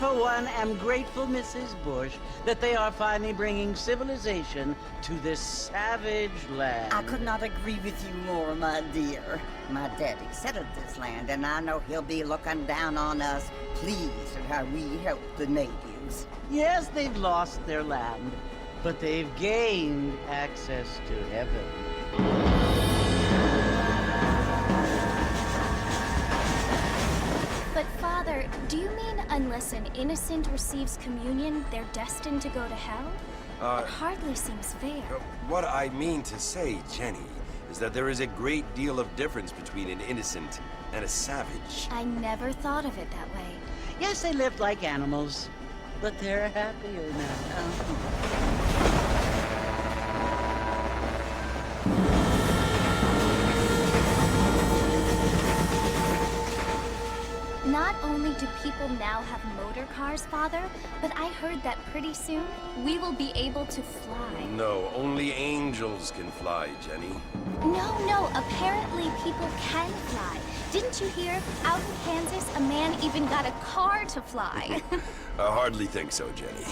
for one, am grateful, Mrs. Bush, that they are finally bringing civilization to this savage land. I could not agree with you more, my dear. My daddy settled this land, and I know he'll be looking down on us, pleased at how we help the natives. Yes, they've lost their land, but they've gained access to heaven. But Father, do you mean unless an innocent receives communion, they're destined to go to hell? That hardly seems fair. What I mean to say, Jenny, is that there is a great deal of difference between an innocent and a savage. I never thought of it that way. Yes, they lived like animals, but they're happier now. Not only do people now have motor cars, Father, but I heard that pretty soon we will be able to fly. No, only angels can fly, Jenny. No, apparently people can fly. Didn't you hear? Out in Kansas, a man even got a car to fly. I hardly think so, Jenny.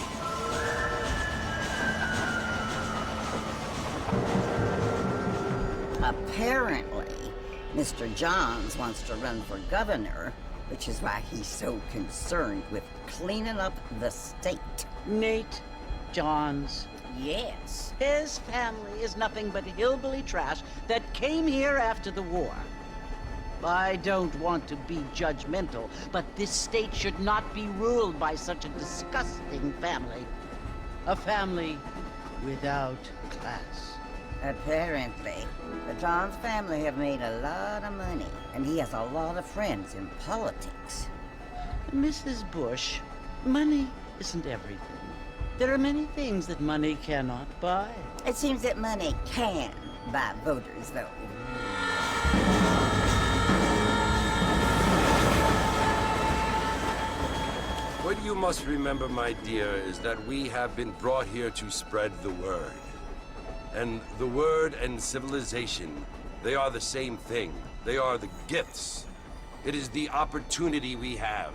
Apparently, Mr. Johns wants to run for governor, which is why he's so concerned with cleaning up the state. Nate Johns. Yes. His family is nothing but hillbilly trash that came here after the war. I don't want to be judgmental, but this state should not be ruled by such a disgusting family. A family without class. Apparently, the Johns family have made a lot of money, and he has a lot of friends in politics. Mrs. Bush, money isn't everything. There are many things that money cannot buy. It seems that money can buy voters, though. What you must remember, my dear, is that we have been brought here to spread the word. And the word and civilization, they are the same thing. They are the gifts. It is the opportunity we have,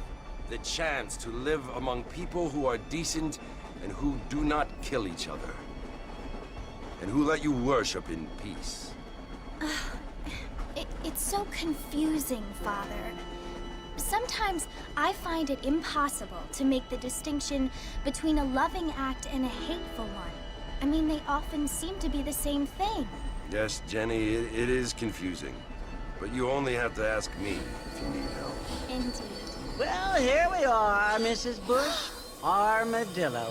the chance to live among people who are decent and who do not kill each other, and who let you worship in peace. It's so confusing, Father. Sometimes I find it impossible to make the distinction between a loving act and a hateful one. I mean, they often seem to be the same thing. Yes, Jenny, it is confusing. But you only have to ask me if you need help. Indeed. Well, here we are, Mrs. Bush. Armadillo.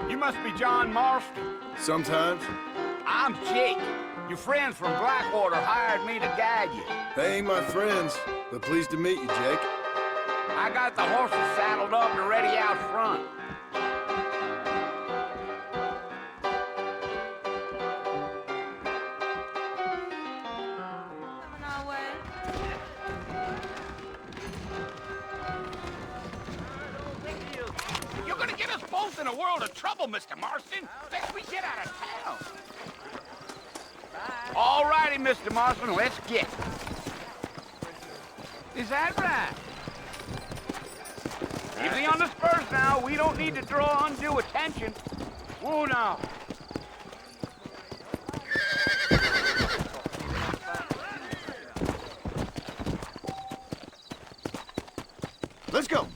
You must be John Marston. Sometimes. I'm Jake. Your friends from Blackwater hired me to guide you. They ain't my friends, but pleased to meet you, Jake. I got the horses saddled up and ready out front. Coming our way. You're gonna get us both in a world of trouble, Mr. Marston. Best we get out of town. All righty, Mr. Marston, let's get. Is that right? Easy on the spurs now. We don't need to draw undue attention. Whoa, now. Let's go.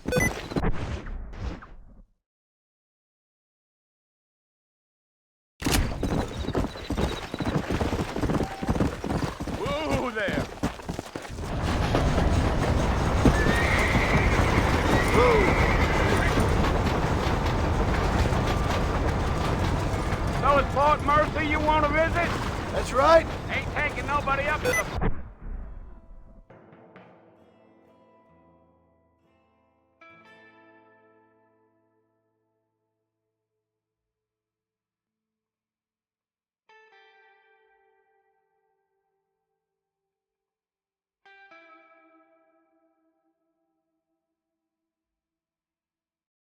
Whoa there. So it's Fort Mercy you want to visit? That's right. Ain't taking nobody up to the...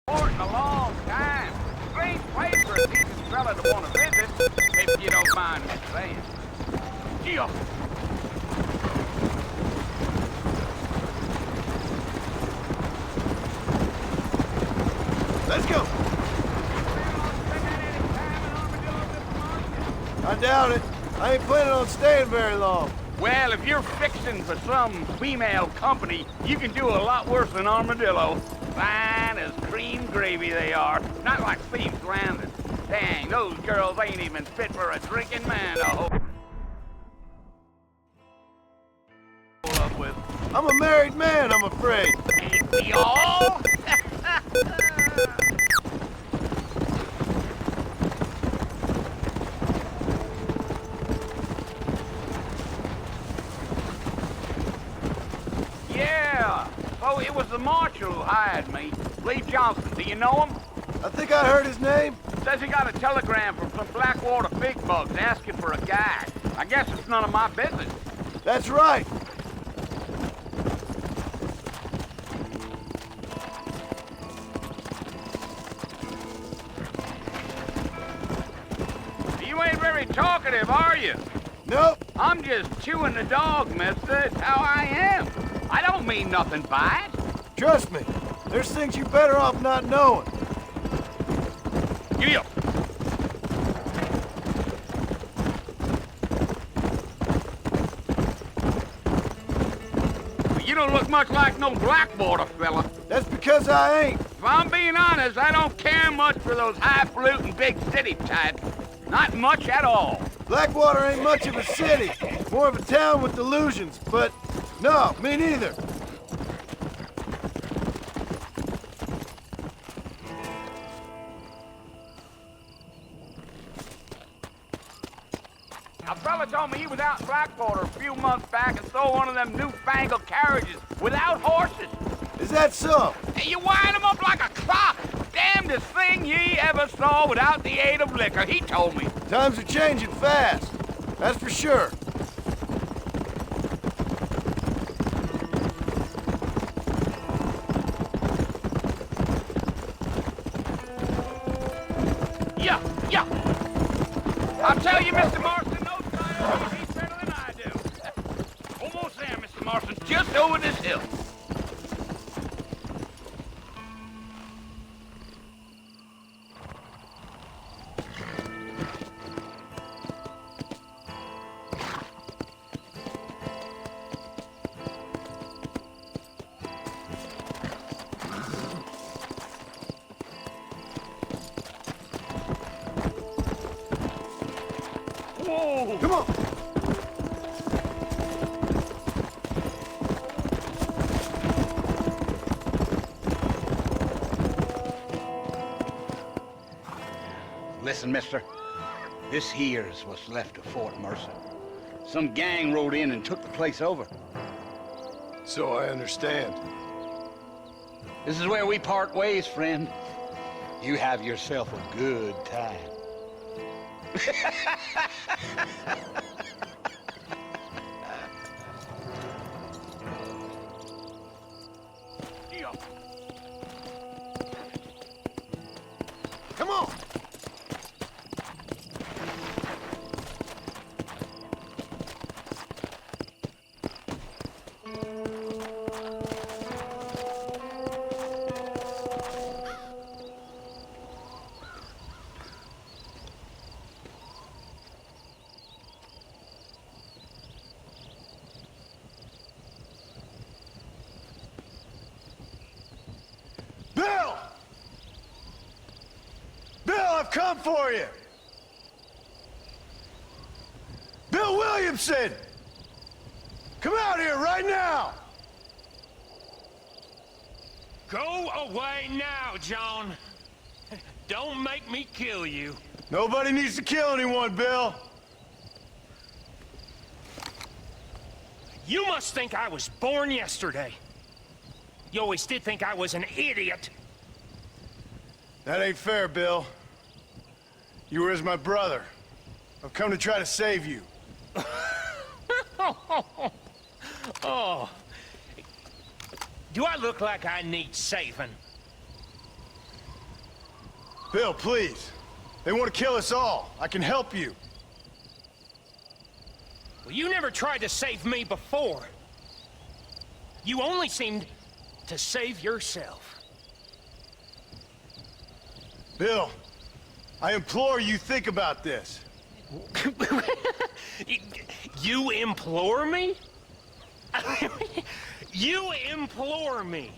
Fort in a long time. Strange place for a decent fella to want to visit, if you don't mind me saying. Yeah. Let's go. I doubt it. I ain't planning on staying very long. Well, if you're fixing for some female company, you can do a lot worse than armadillo. Fine as cream gravy they are. Not like Steve's Landing. Dang, those girls ain't even fit for a drinking man to hold up with. I'm a married man, I'm afraid. Ain't we all? Yeah. So it was the marshal who hired me. Lee Johnson. Do you know him? I think I heard his name. Says he got a telegram from some Blackwater big bugs asking for a guy. I guess it's none of my business. That's right. You ain't very talkative, are you? Nope. I'm just chewing the dog, mister. It's how I am. I don't mean nothing by it. Trust me. There's things you're better off not knowing. Yeah. You don't look much like no Blackwater fella. That's because I ain't. If I'm being honest, I don't care much for those highfalutin big city types. Not much at all. Blackwater ain't much of a city. More of a town with delusions, but no, me neither. A fella told me he was out in Blackwater a few months back and saw one of them newfangled carriages without horses. Is that so? And you wind them up like a clock. Damnedest thing ye ever saw without the aid of liquor, he told me. Times are changing fast. That's for sure. Yeah, yeah. I'll tell you, Mr. Marston, those guys he's better than I do. Almost there, Mr. Marston, just over this hill. Whoa! Come on. Listen, mister. This here's what's left of Fort Mercy. Some gang rode in and took the place over. So I understand. This is where we part ways, friend. You have yourself a good time. Come on. I've come for you! Bill Williamson! Come out here right now! Go away now, John. Don't make me kill you. Nobody needs to kill anyone, Bill. You must think I was born yesterday. You always did think I was an idiot. That ain't fair, Bill. You were as my brother. I've come to try to save you. Oh. Do I look like I need saving? Bill, please. They want to kill us all. I can help you. Well, you never tried to save me before. You only seemed to save yourself. Bill, I implore you think about this. You implore me? You implore me.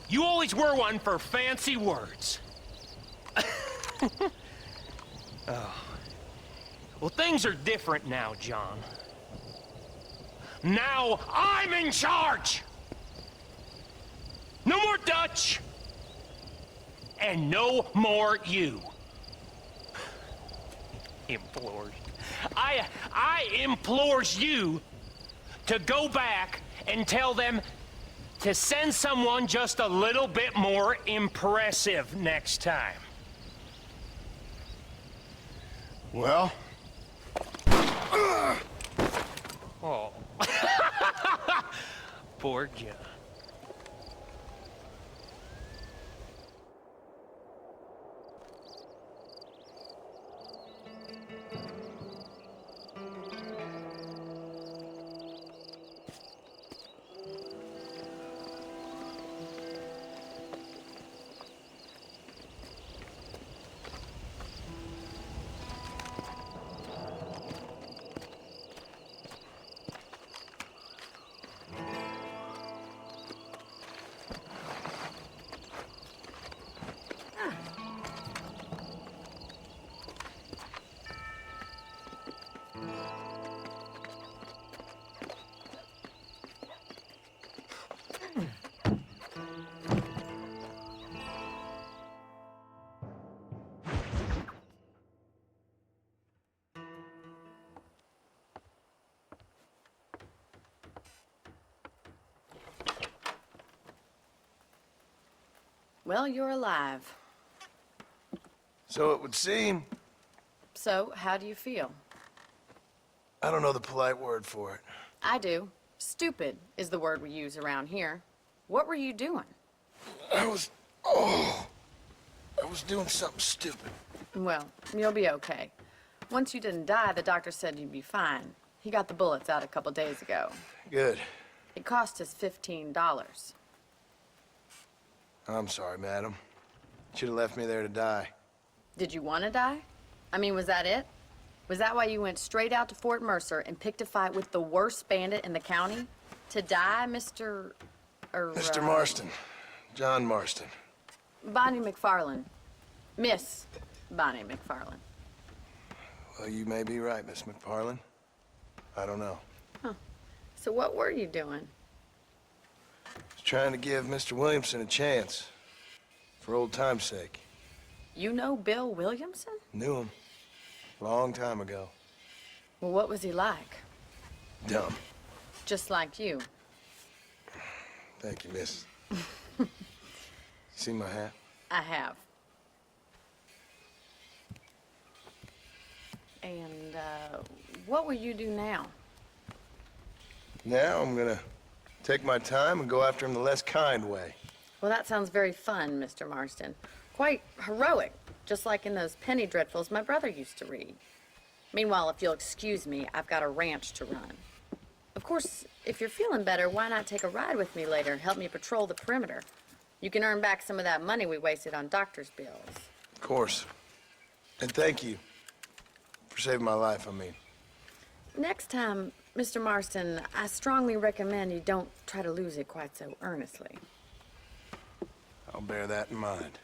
You always were one for fancy words. Oh. Well, things are different now, John. Now I'm in charge! No more Dutch! And no more you. Implores. I implores you to go back and tell them to send someone just a little bit more impressive next time. Well? Oh. Poor John. Well, you're alive. So it would seem. So, how do you feel? I don't know the polite word for it. I do. Stupid is the word we use around here. What were you doing? I was doing something stupid. Well, you'll be okay. Once you didn't die, the doctor said you'd be fine. He got the bullets out a couple days ago. Good. It cost us $15. I'm sorry, madam. Should have left me there to die. Did you want to die? I mean, was that it? Was that why you went straight out to Fort Mercer and picked a fight with the worst bandit in the county? To die, Mr. Mr. Marston. John Marston. Bonnie McFarland. Miss Bonnie McFarland. Well, you may be right, Miss McFarland. I don't know. Huh. So what were you doing? Just trying to give Mr. Williamson a chance. For old time's sake. You know Bill Williamson? Knew him. Long time ago. Well, what was he like? Dumb. Just like you. Thank you, miss. See my hat? I have. And, what will you do now? Now I'm gonna take my time and go after him the less kind way. Well, that sounds very fun, Mr. Marston. Quite heroic, just like in those penny dreadfuls my brother used to read. Meanwhile, if you'll excuse me, I've got a ranch to run. Of course, if you're feeling better, why not take a ride with me later? Help me patrol the perimeter. You can earn back some of that money we wasted on doctor's bills. Of course. And thank you for saving my life, I mean. Next time, Mr. Marston, I strongly recommend you don't try to lose it quite so earnestly. I'll bear that in mind.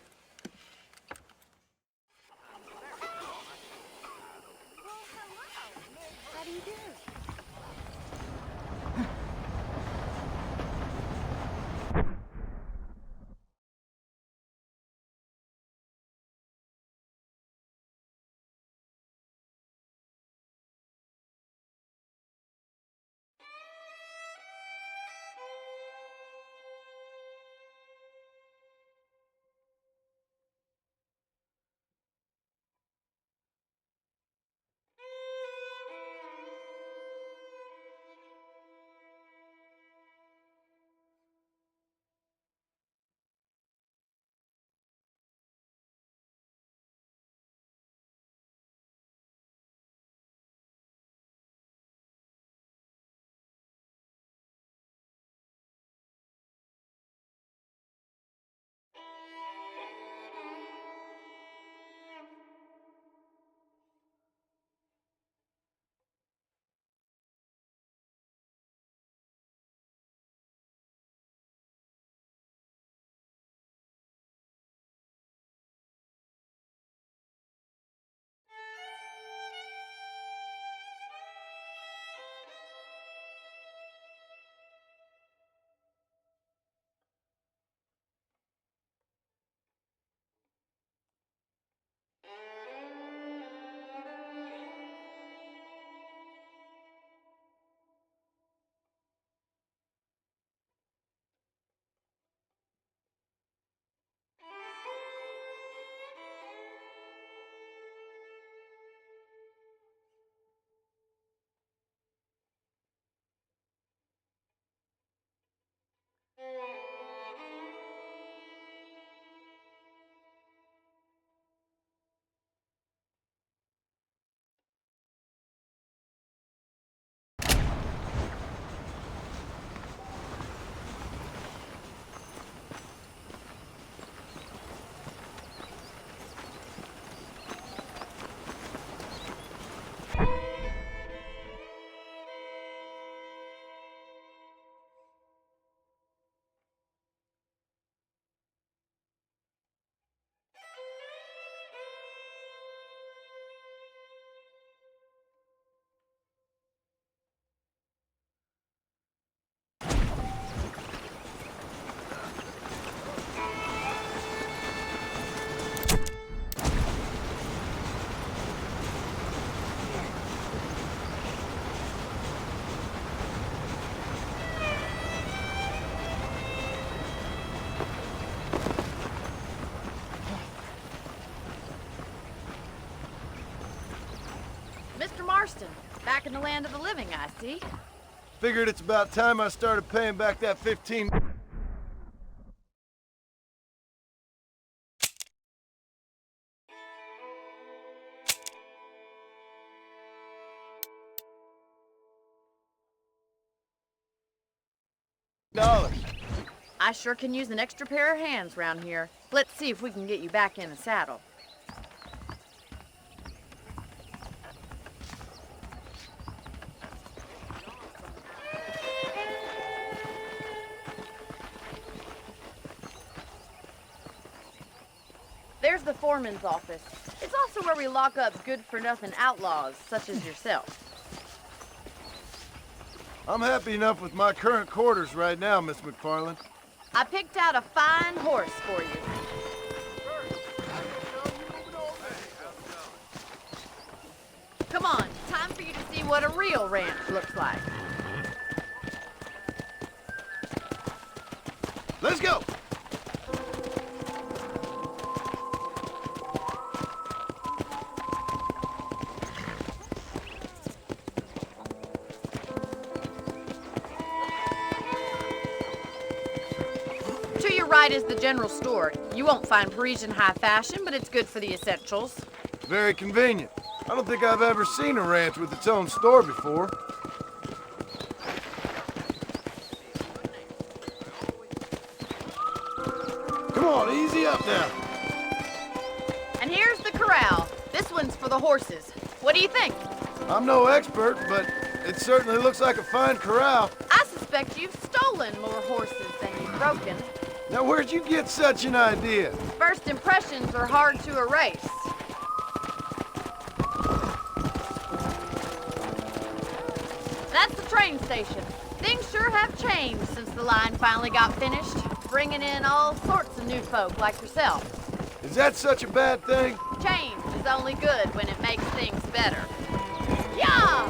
Mr. Marston, back in the land of the living, I see. Figured it's about time I started paying back that 15... $. I sure can use an extra pair of hands round here. Let's see if we can get you back in the saddle. There's the foreman's office. It's also where we lock up good-for-nothing outlaws, such as yourself. I'm happy enough with my current quarters right now, Miss McFarland. I picked out a fine horse for you. Come on, time for you to see what a real ranch looks like. Let's go! To your right is the general store. You won't find Parisian high fashion, but it's good for the essentials. Very convenient. I don't think I've ever seen a ranch with its own store before. Come on, easy up now. And here's the corral. This one's for the horses. What do you think? I'm no expert, but it certainly looks like a fine corral. I suspect you've stolen more horses than you've broken. Now, where'd you get such an idea? First impressions are hard to erase. That's the train station. Things sure have changed since the line finally got finished, bringing in all sorts of new folk like yourself. Is that such a bad thing? Change is only good when it makes things better. Yeah!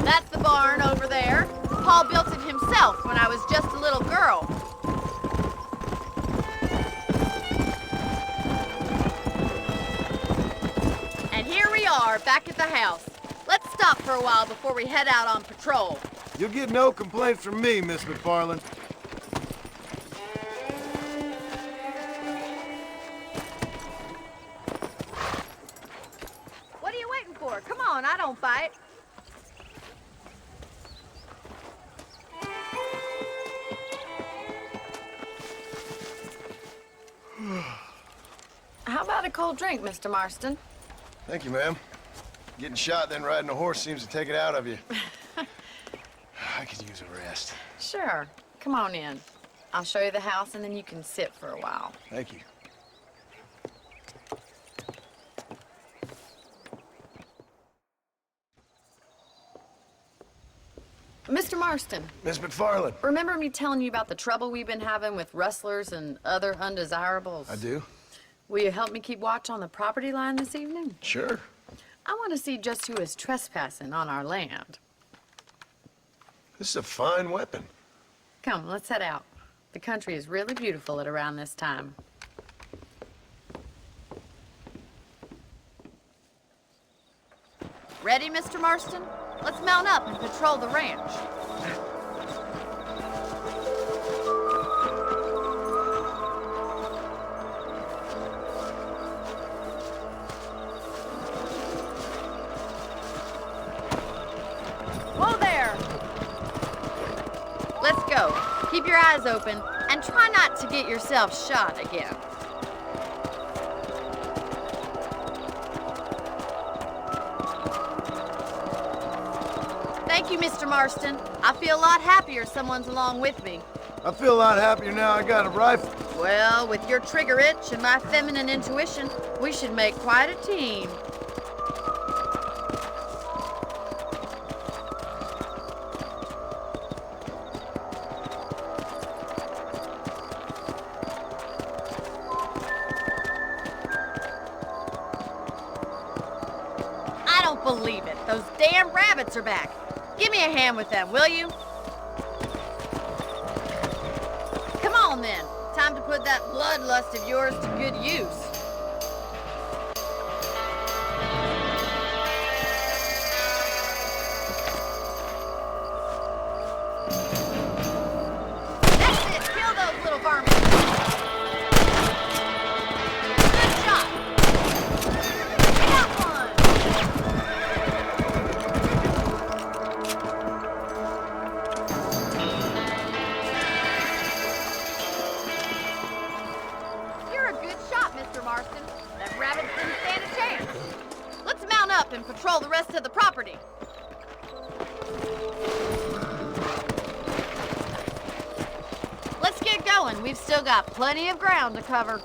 That's the barn over there. Paul built it himself when I was just a little girl. And here we are, back at the house. Let's stop for a while before we head out on patrol. You'll get no complaints from me, Miss McFarland. What are you waiting for? Come on, I don't fight. How about a cold drink, Mr. Marston? Thank you, ma'am. Getting shot, then riding a horse seems to take it out of you. I could use a rest. Sure. Come on in. I'll show you the house, and then you can sit for a while. Thank you. Mr. Marston, Miss McFarland. remember me telling you about the trouble we've been having with rustlers and other undesirables? I do. Will you help me keep watch on the property line this evening? Sure. I want to see just who is trespassing on our land. This is a fine weapon. Come, let's head out. The country is really beautiful at around this time. Ready, Mr. Marston? Let's mount up and patrol the ranch. Whoa there! Let's go. Keep your eyes open and try not to get yourself shot again. Thank you, Mr. Marston. I feel a lot happier someone's along with me. I feel a lot happier now I got a rifle. Well, with your trigger itch and my feminine intuition, we should make quite a team. I don't believe it. Those damn rabbits are back. Give me a hand with them, will you? Come on, then. Time to put that bloodlust of yours to good use. That's it. Kill those little varmints. Good shot. We got one. You're a good shot, Mr. Marston. That rabbit didn't stand a chance. Let's mount up and patrol the rest of the property. Let's get going. We've still got plenty of ground to cover.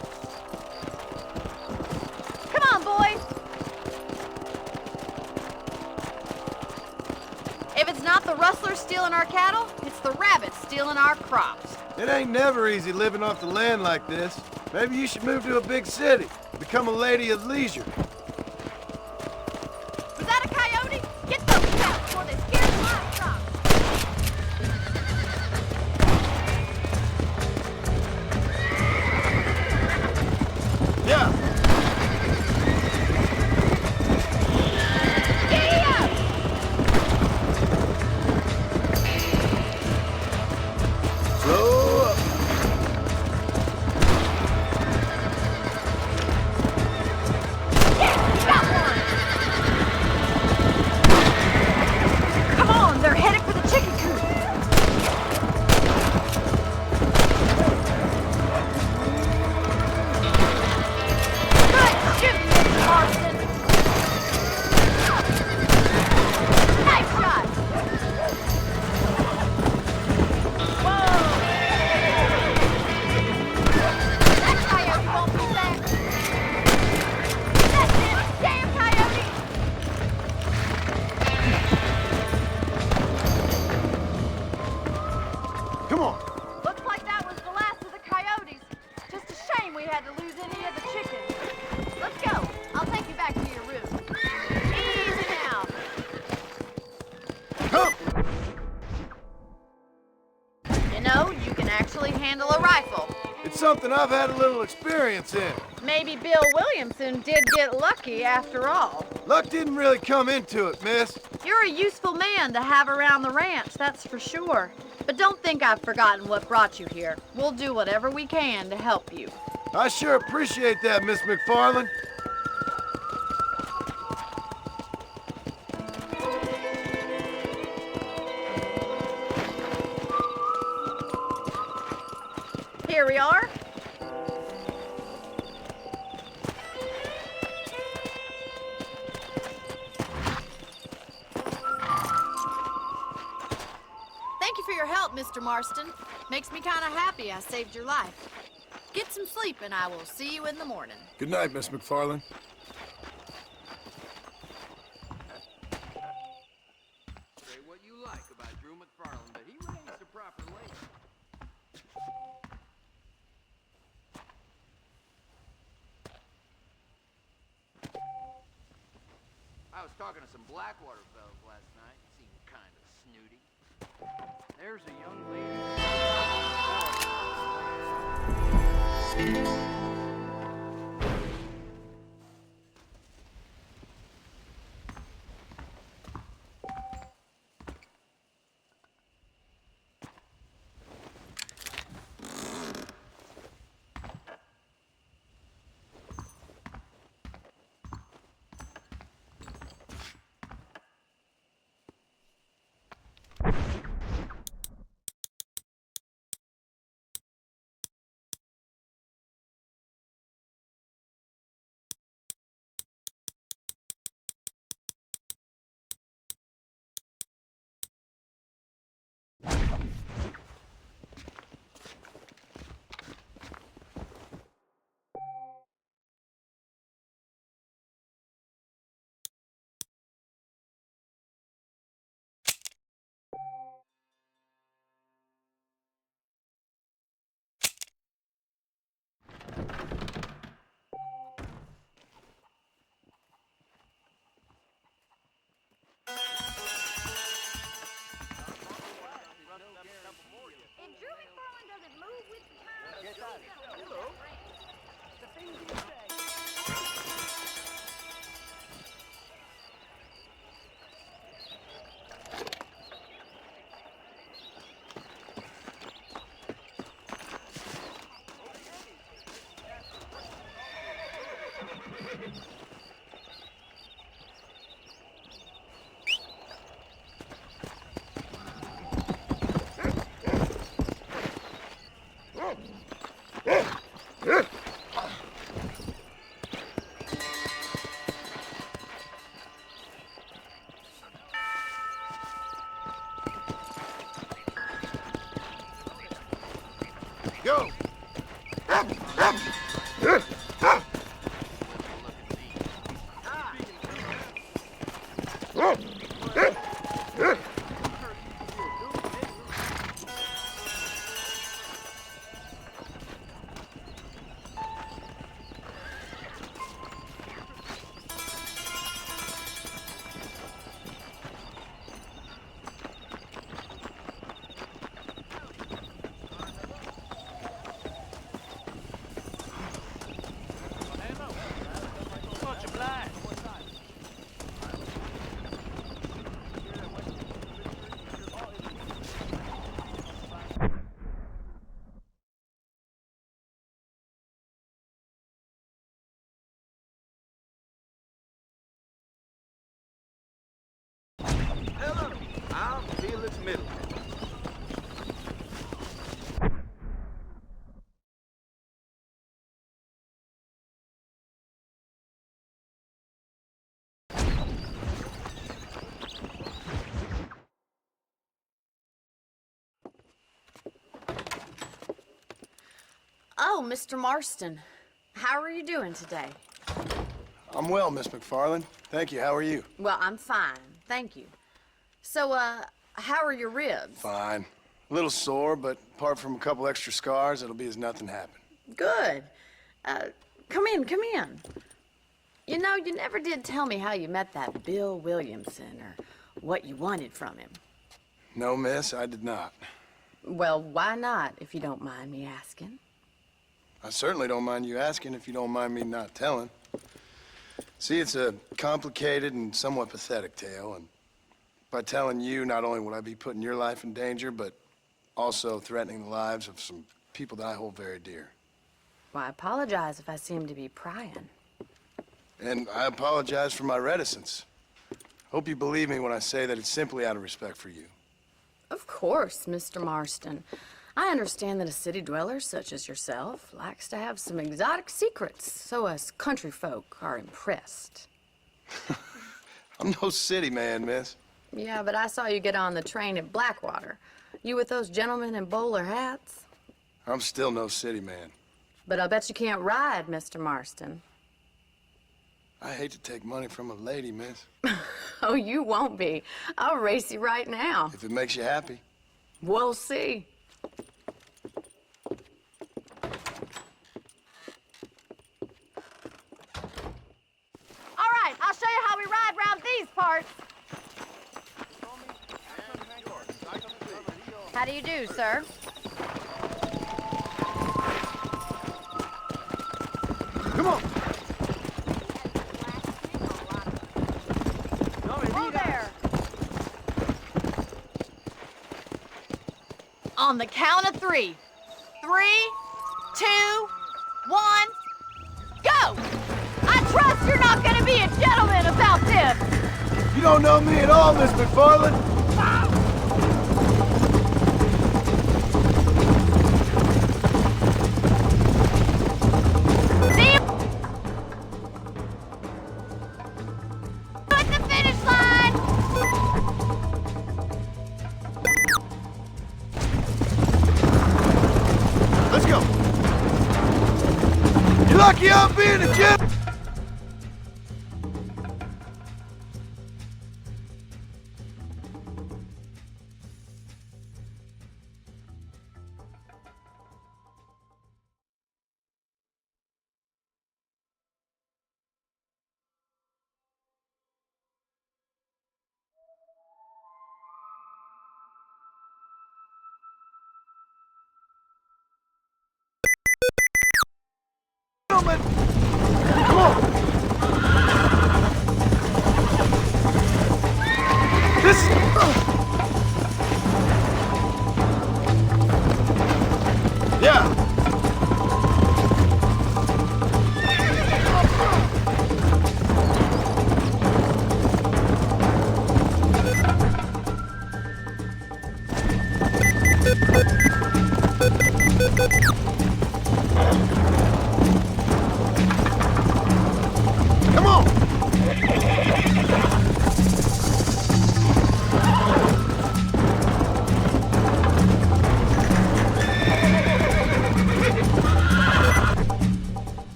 Come on, boys. If it's not the rustlers stealing our cattle, it's the rabbits stealing our crops. It ain't never easy living off the land like this. Maybe you should move to a big city. Become a lady of leisure. Was that a coyote? Get those cats before they scare the livestock. Yeah. Giddy up! Slow up. Yeah, we got one! Come on, they're headed for the chicken coop. Good shooting, Mr. Marston. Nice shot. Whoa! That coyote won't be back. That's it, damn coyote! Come on. Looks like that was the last of the coyotes. Just a shame we had to lose any of the chickens. Let's go. I'll take you back to your room. Easy now. Come. You know, you can actually handle a rifle. It's something I've had a little experience in. Maybe Bill Williamson did get lucky after all. Luck didn't really come into it, miss. You're a useful man to have around the ranch, that's for sure. But don't think I've forgotten what brought you here. We'll do whatever we can to help you. I sure appreciate that, Miss McFarland. Here we are. Thank you for your help, Mr. Marston. Makes me kind of happy I saved your life. Get some sleep and I will see you in the morning. Good night, Miss McFarland. Say what you like about Drew McFarland, but he remains the proper lady. I was talking to some Blackwater fellas last night. Seemed kind of snooty. There's a young lady. go! I'll feel its middle. Oh, Mr. Marston. How are you doing today? I'm well, Miss McFarland. Thank you. How are you? Well, I'm fine. Thank you. So, how are your ribs? Fine. A little sore, but apart from a couple extra scars, it'll be as nothing happened. Good. Come in, come in. You know, you never did tell me how you met that Bill Williamson or what you wanted from him. No, miss, I did not. Well, why not, if you don't mind me asking? I certainly don't mind you asking if you don't mind me not telling. See, it's a complicated and somewhat pathetic tale, and by telling you, not only would I be putting your life in danger, but also threatening the lives of some people that I hold very dear. Well, I apologize if I seem to be prying. And I apologize for my reticence. Hope you believe me when I say that it's simply out of respect for you. Of course, Mr. Marston. I understand that a city dweller such as yourself likes to have some exotic secrets, so us country folk are impressed. I'm no city man, miss. Yeah, but I saw you get on the train at Blackwater. You with those gentlemen in bowler hats? I'm still no city man. But I bet you can't ride, Mr. Marston. I hate to take money from a lady, miss. Oh, you won't be. I'll race you right now. If it makes you happy. We'll see. All right, I'll show you how we ride round these parts. How do you do, sir? Come on! Whoa there! On the count of 3. 3, 2, 1, go! I trust you're not gonna be a gentleman about this! You don't know me at all, Miss McFarland. See you at the finish line! Let's go. You're lucky I'm being a gentleman.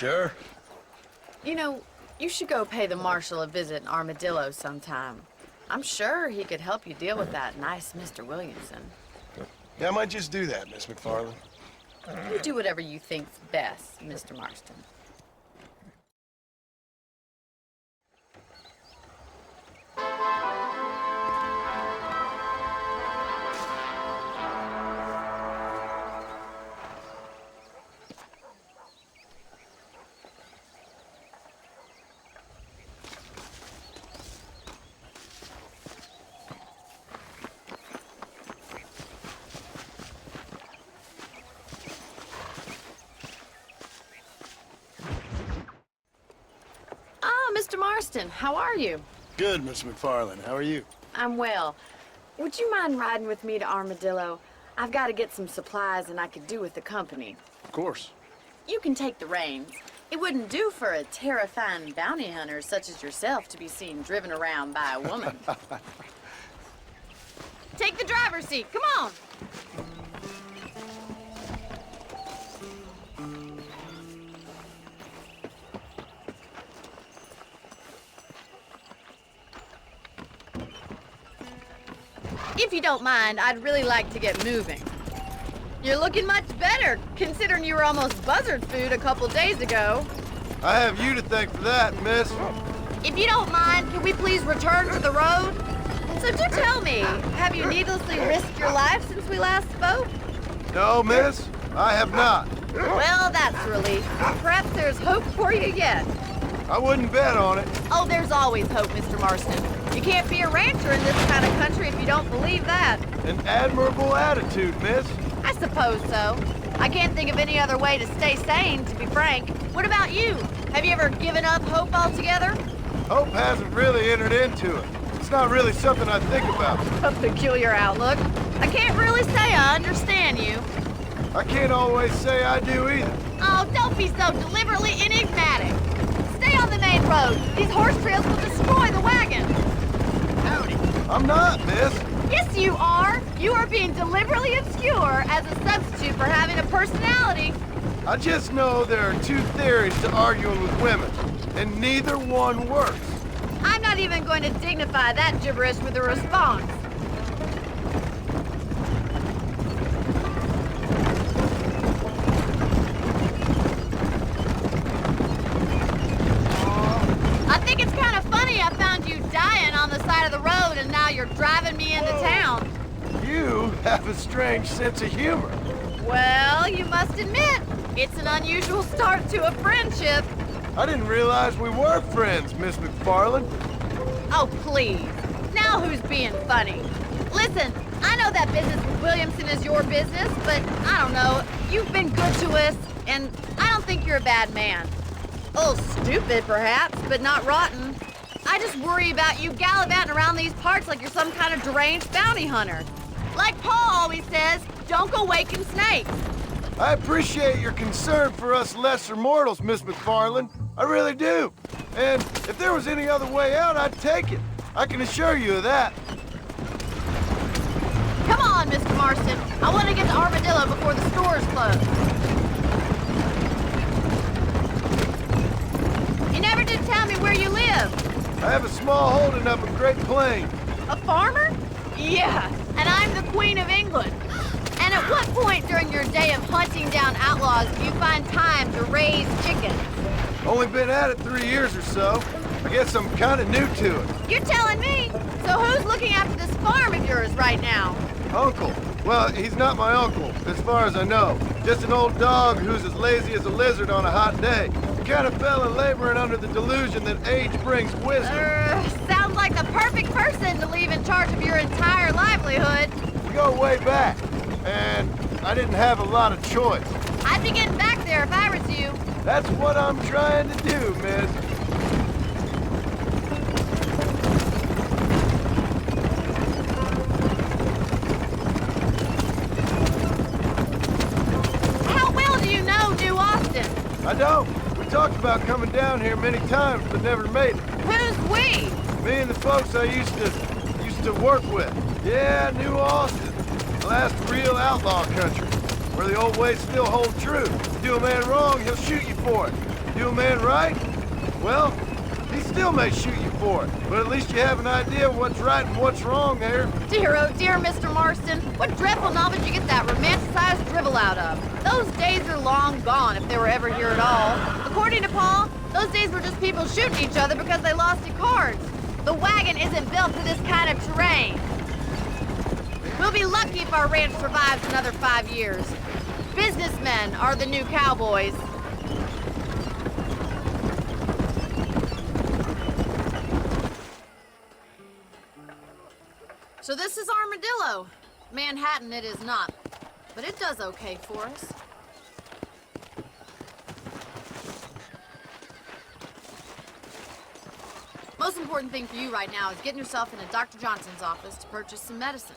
Sure. You know, you should go pay the marshal a visit in Armadillo sometime. I'm sure he could help you deal with that nice Mr. Williamson. Yeah, I might just do that, Miss McFarland. You do whatever you think's best, Mr. Marston. Mr. Marston, how are you? Good, Miss McFarland. How are you? I'm well. Would you mind riding with me to Armadillo? I've got to get some supplies and I could do with the company. Of course. You can take the reins. It wouldn't do for a terrifying bounty hunter such as yourself to be seen driven around by a woman. Take the driver's seat. Come on. If you don't mind, I'd really like to get moving. You're looking much better, considering you were almost buzzard food a couple days ago. I have you to thank for that, miss. If you don't mind, can we please return to the road? So do tell me, have you needlessly risked your life since we last spoke? No, miss, I have not. Well, that's a relief. Perhaps there's hope for you yet. I wouldn't bet on it. Oh, there's always hope, Mr. Marston. You can't be a rancher in this kind of country if you don't believe that. An admirable attitude, miss. I suppose so. I can't think of any other way to stay sane, to be frank. What about you? Have you ever given up hope altogether? Hope hasn't really entered into it. It's not really something I think about. A peculiar outlook. I can't really say I understand you. I can't always say I do either. Oh, don't be so deliberately enigmatic. Stay on the main road. These horse trails will destroy the wagon. Howdy. I'm not, miss. Yes, you are. You are being deliberately obscure as a substitute for having a personality. I just know there are two theories to arguing with women, and neither one works. I'm not even going to dignify that gibberish with a response. I think it's kind of funny I found you dying on the side of the road and now you're driving me into town. You have a strange sense of humor. Well, you must admit, it's an unusual start to a friendship. I didn't realize we were friends, Miss McFarland. Oh, please. Now who's being funny? Listen, I know that business with Williamson is your business, but I don't know. You've been good to us, and I don't think you're a bad man. A little stupid, perhaps, but not rotten. I just worry about you gallivanting around these parts like you're some kind of deranged bounty hunter. Like Paul always says, don't go waking snakes. I appreciate your concern for us lesser mortals, Miss McFarland. I really do. And if there was any other way out, I'd take it. I can assure you of that. Come on, Mr. Marston. I want to get to Armadillo before the stores close. You never did tell me where you live. I have a small holding up in Great Plains. A farmer? Yeah, and I'm the Queen of England. And at what point during your day of hunting down outlaws do you find time to raise chickens? Only been at it 3 years or so. I guess I'm kind of new to it. You're telling me? So who's looking after this farm of yours right now? Uncle. Well, he's not my uncle, as far as I know. Just an old dog who's as lazy as a lizard on a hot day. The kind of fella laboring under the delusion that age brings wisdom. Sounds like the perfect person to leave in charge of your entire livelihood. We go way back, and I didn't have a lot of choice. I'd be getting back there if I was you. That's what I'm trying to do, miss. How well do you know New Austin? I don't. We talked about coming down here many times, but never made it. Who's we? Me and the folks I used to work with. Yeah, New Austin. The last real outlaw country, where the old ways still hold true. You do a man wrong, he'll shoot you for it. You do a man right, well, he still may shoot you for it. But at least you have an idea of what's right and what's wrong there. Dear, oh dear, Mr. Marston. What dreadful novel did you get that romanticized drivel out of? Those days are long gone, if they were ever here at all. According to Paul, those days were just people shooting each other because they lost at cards. The wagon isn't built for this kind of terrain. We'll be lucky if our ranch survives another 5 years. Businessmen are the new cowboys. So this is Armadillo. Manhattan it is not, but it does okay for us. Most important thing for you right now is getting yourself into Dr. Johnson's office to purchase some medicine.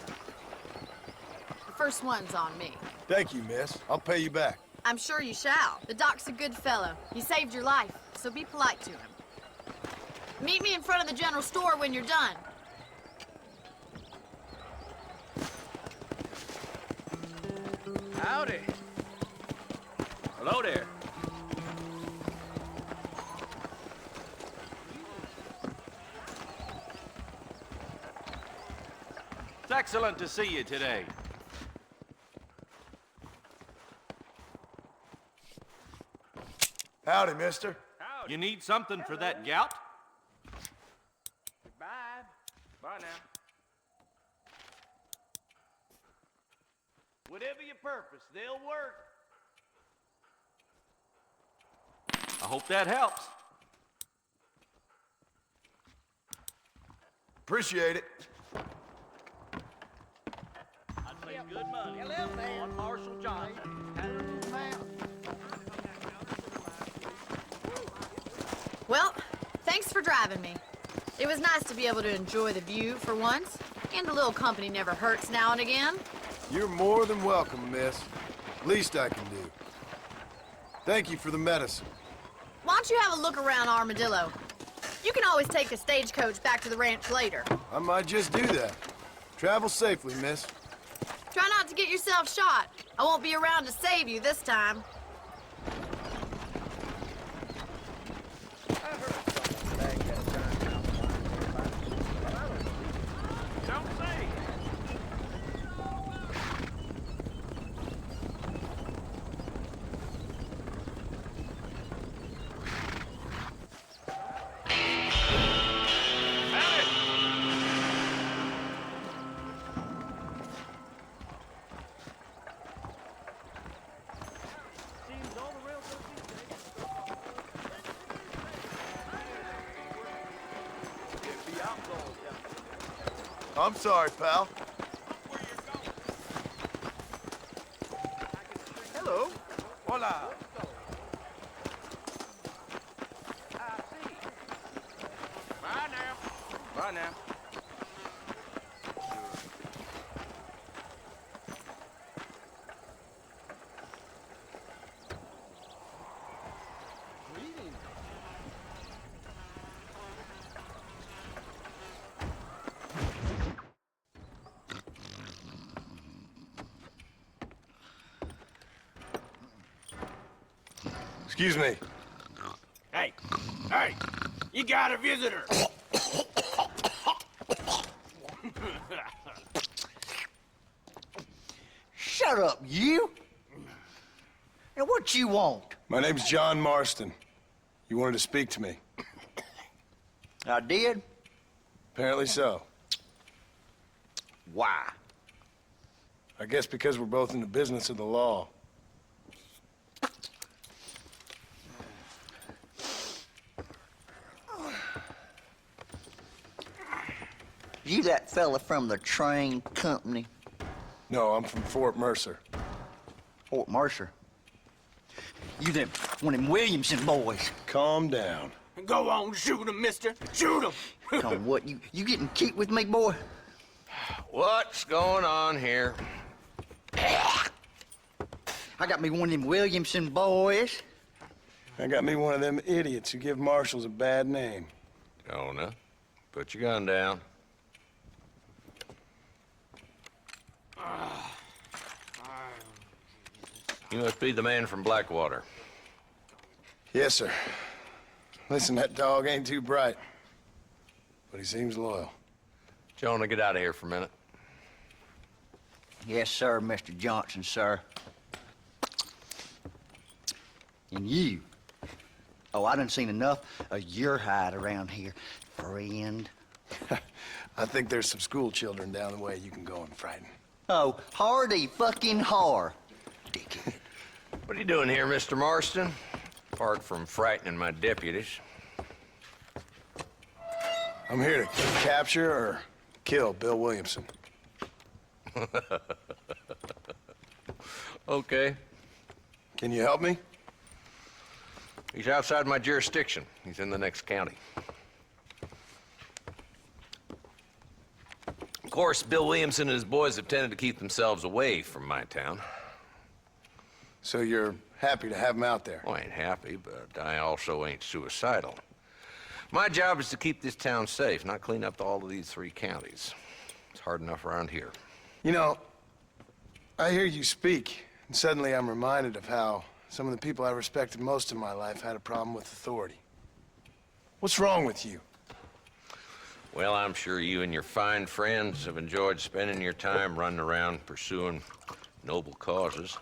The first one's on me. Thank you, miss. I'll pay you back. I'm sure you shall. The doc's a good fellow. He saved your life, so be polite to him. Meet me in front of the general store when you're done. Howdy. Hello there. It's excellent to see you today. Howdy, mister. You need something for that gout? Goodbye. Bye now. Whatever your purpose, they'll work. I hope that helps. Appreciate it. I'd say good money on Marshall Johnson. Well, thanks for driving me. It was nice to be able to enjoy the view for once, and a little company never hurts now and again. You're more than welcome, miss. Least I can do. Thank you for the medicine. Why don't you have a look around Armadillo? You can always take the stagecoach back to the ranch later. I might just do that. Travel safely, miss. Try not to get yourself shot. I won't be around to save you this time. Don't say. I'm sorry, pal. Hello. Hola. Bye now. Bye now. Excuse me. Hey, hey, you got a visitor. Shut up, you! Now, what you want? My name's John Marston. You wanted to speak to me. I did? Apparently so. Why? I guess because we're both in the business of the law. You that fella from the train company? No, I'm from Fort Mercer. Fort Mercer? You them, one of them Williamson boys. Calm down. Go on, shoot him, mister. Shoot him. Come what, you getting cute with me, boy? What's going on here? I got me one of them Williamson boys. I got me one of them idiots who give marshals a bad name. Jonah, put your gun down. You must be the man from Blackwater. Yes, sir. Listen, that dog ain't too bright, but he seems loyal. Jonah, get out of here for a minute. Yes, sir, Mr. Johnson, sir. And you. Oh, I done seen enough of your hide around here, friend. I think there's some school children down the way you can go and frighten. Oh, hardy fucking har. Dickhead. What are you doing here, Mr. Marston? Apart from frightening my deputies. I'm here to capture or kill Bill Williamson. Okay. Can you help me? He's outside my jurisdiction. He's in the next county. Of course, Bill Williamson and his boys have tended to keep themselves away from my town. So you're happy to have him out there? Well, I ain't happy, but I also ain't suicidal. My job is to keep this town safe, not clean up all of these 3 counties. It's hard enough around here. You know, I hear you speak, and suddenly I'm reminded of how some of the people I respected most in my life had a problem with authority. What's wrong with you? Well, I'm sure you and your fine friends have enjoyed spending your time running around pursuing noble causes.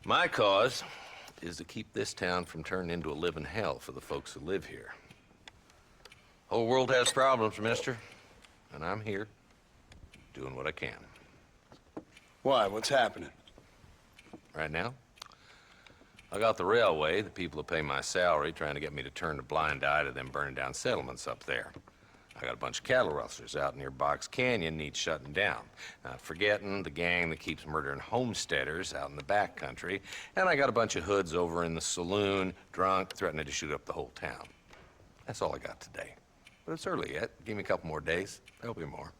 My cause is to keep this town from turning into a living hell for the folks who live here. Whole world has problems, mister, and I'm here doing what I can. Why? What's happening? Right now, I got the railway, the people who pay my salary, trying to get me to turn a blind eye to them burning down settlements up there. I got a bunch of cattle rustlers out near Box Canyon needs shutting down. Not forgetting the gang that keeps murdering homesteaders out in the back country. And I got a bunch of hoods over in the saloon, drunk, threatening to shoot up the whole town. That's all I got today. But it's early yet. Give me a couple more days. There'll be more.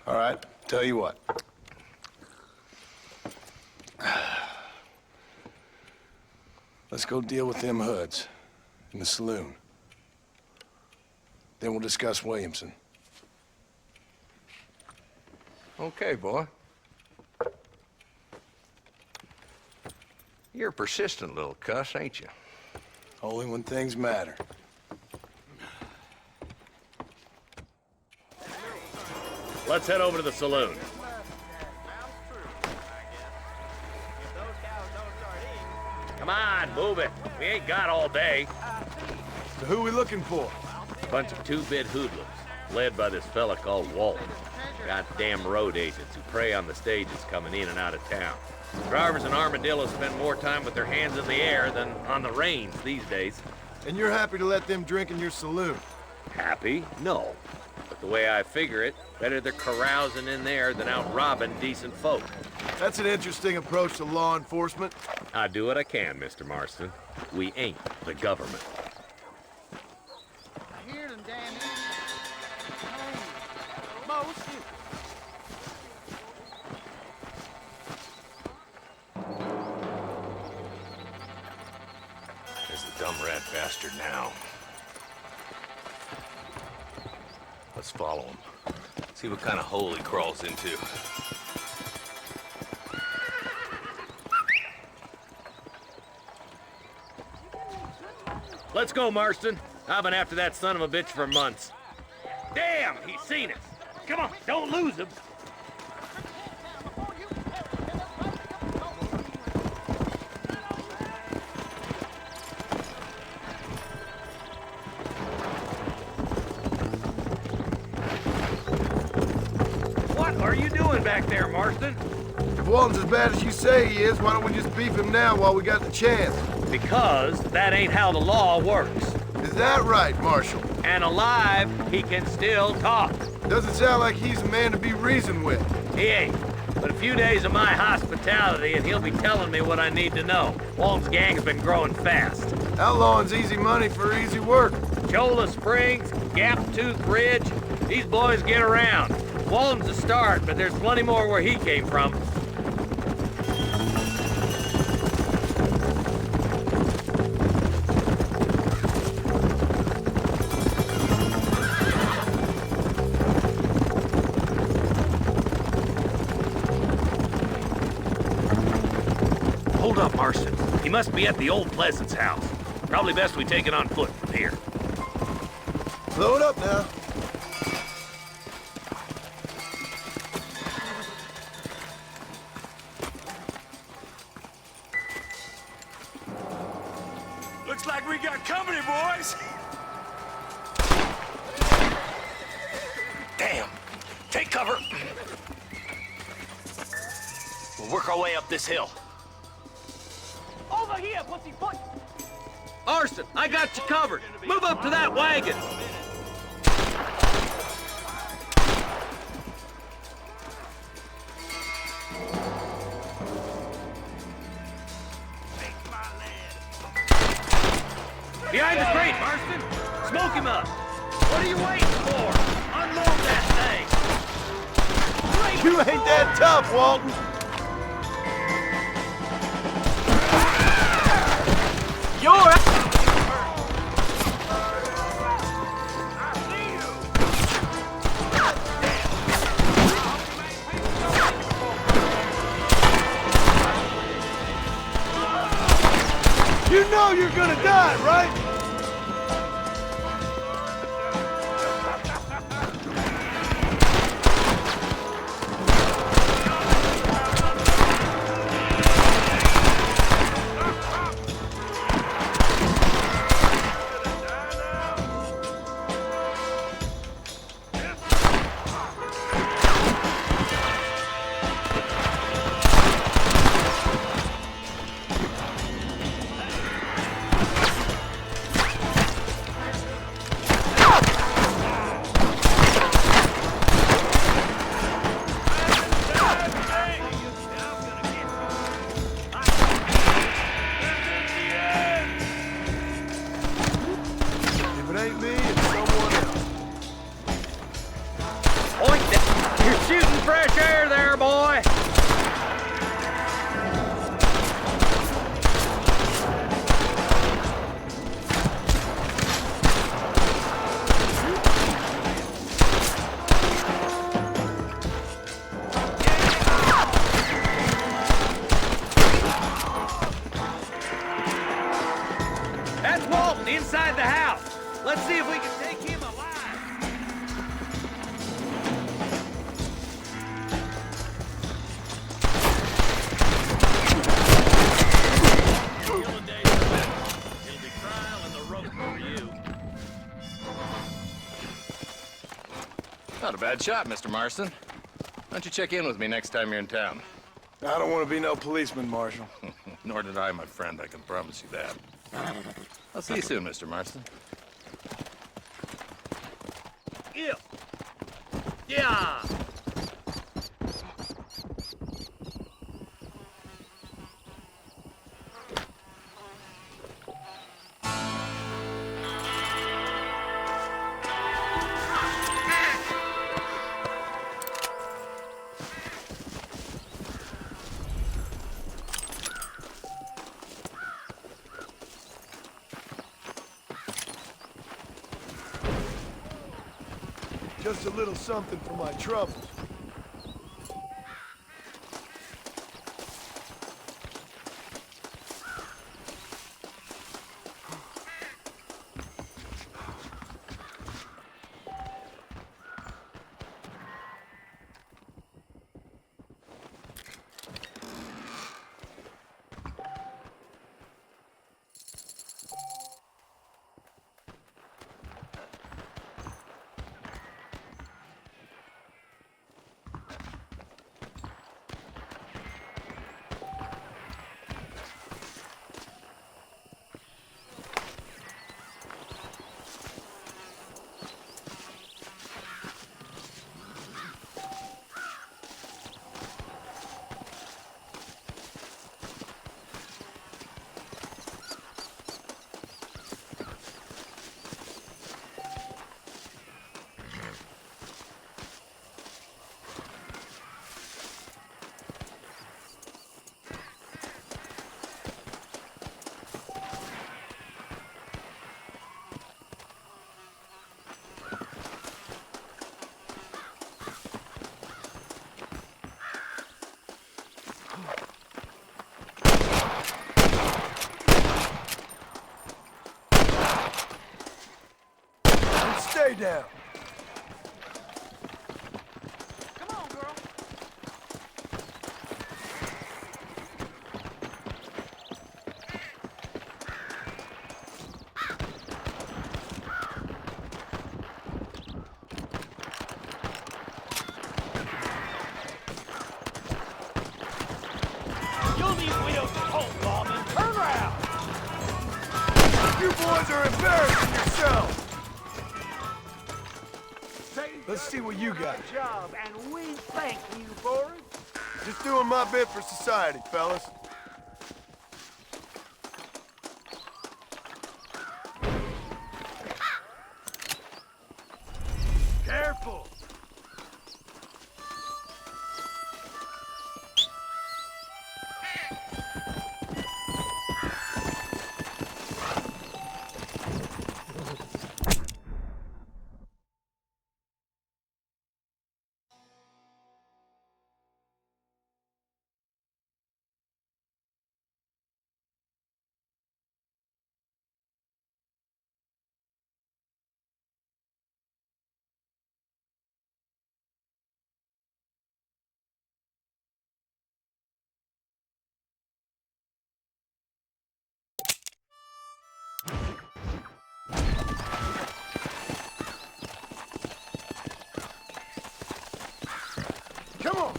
All right, tell you what. Let's go deal with them hoods in the saloon. Then we'll discuss Williamson. Okay, boy. You're a persistent little cuss, ain't you? Only when things matter. Let's head over to the saloon. Come on, move it. We ain't got all day. So who we looking for? Bunch of 2-bit hoodlums, led by this fella called Walton. Goddamn road agents who prey on the stages coming in and out of town. Drivers in Armadillo spend more time with their hands in the air than on the reins these days. And you're happy to let them drink in your saloon? Happy? No. But the way I figure it, better they're carousing in there than out robbing decent folk. That's an interesting approach to law enforcement. I do what I can, Mr. Marston. We ain't the government. There's the dumb rat bastard now. Let's follow him. See what kind of hole he crawls into. Let's go, Marston. I've been after that son of a bitch for months. Damn, he's seen us. Come on, don't lose him. What are you doing back there, Marston? If Walton's as bad as you say he is, why don't we just beef him now while we got the chance? Because that ain't how the law works. Is that right, Marshal? And alive, he can still talk. Doesn't sound like he's a man to be reasoned with. He ain't. But a few days of my hospitality and he'll be telling me what I need to know. Walton's gang's been growing fast. Outlawing's easy money for easy work. Cholla Springs, Gap Tooth Ridge, these boys get around. Walton's a start, but there's plenty more where he came from. Hold up, Marston. He He must be at the old Pleasance house. Probably best we take it on foot from here. Blow it up now. Looks like we got company, boys. Damn. Take cover. We'll work our way up this hill. Over here, pussyfoot! Marston, I got you covered. Move up to that wagon. Behind the crate, Marston. Smoke him up. What are you waiting for? Unload that thing. You ain't that tough, Walton. You're... You know you're gonna die, right? Inside the house. Let's see if we can take him alive. Killing days are better. It'll be trial and the rope for you. Not a bad shot, Mr. Marston. Why don't you check in with me next time you're in town? I don't want to be no policeman, Marshal. Nor did I, my friend. I can promise you that. I'll see you soon, Mr. Marston. Yeah. Yeah. Just a little something for my troubles. Stay down. Come on, girl. You'll leave widows at home, Lawman. Turn around! You boys are embarrassing yourselves. Let's see what you got. Good job, and we thank you for it. Just doing my bit for society, fellas. Careful. Come on.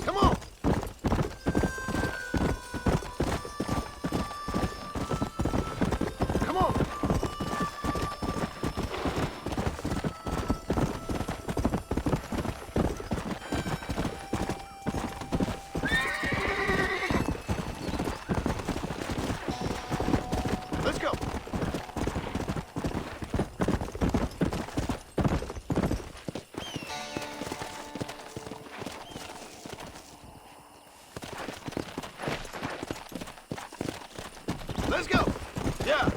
Come on. Come on. Let's go. Let's go. Yeah.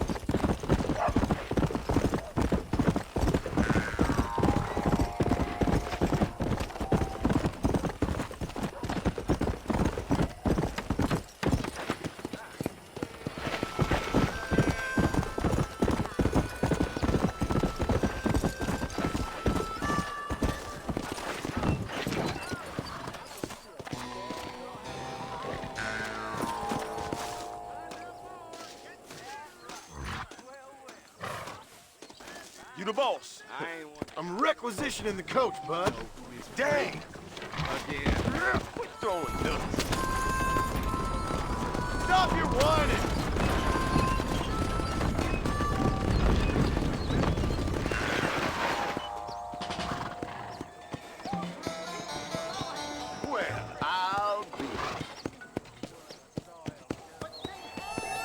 You the boss. I'm requisitioning the coach, bud. Dang. Again. Quit throwing nuts. Stop your whining. Well, I'll do it.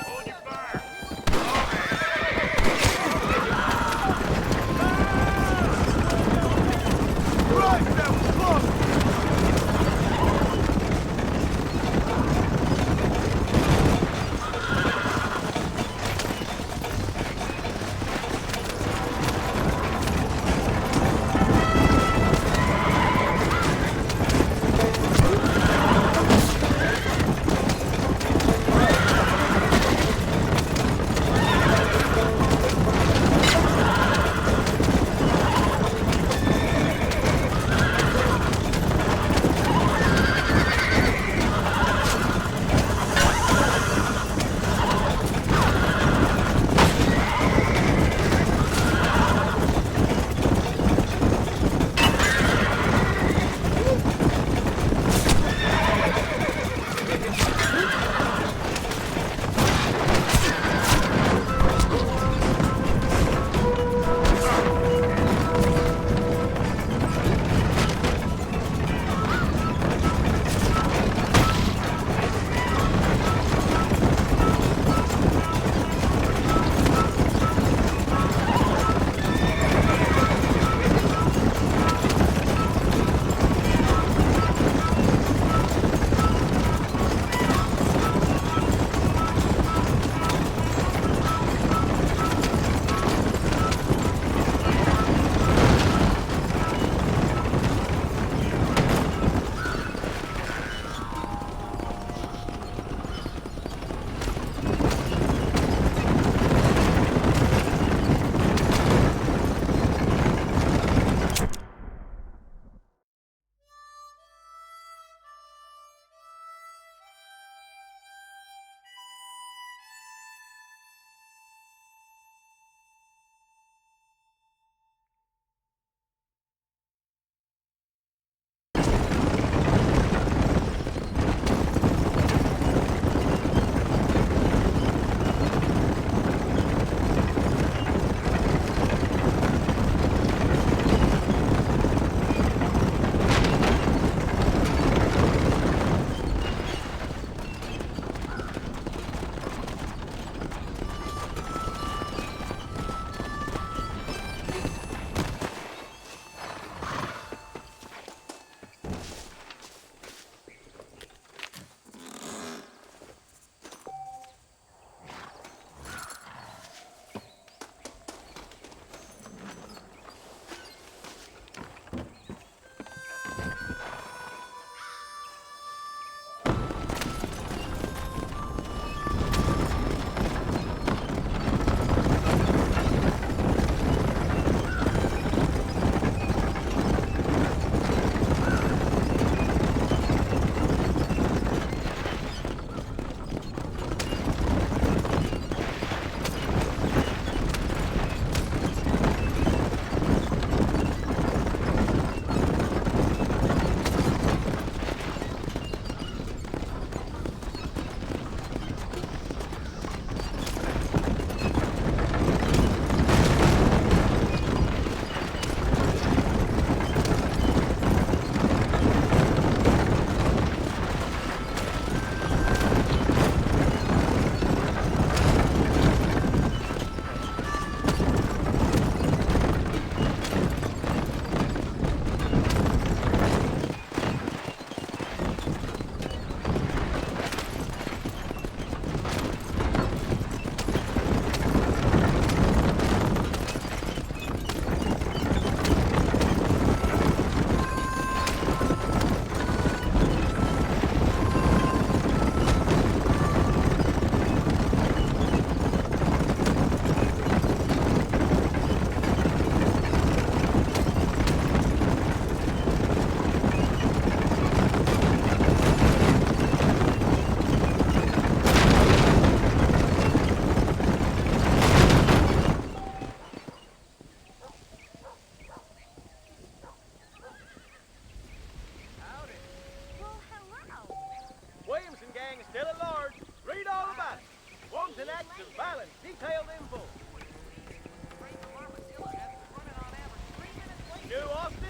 Hold your fire. Right, that was close.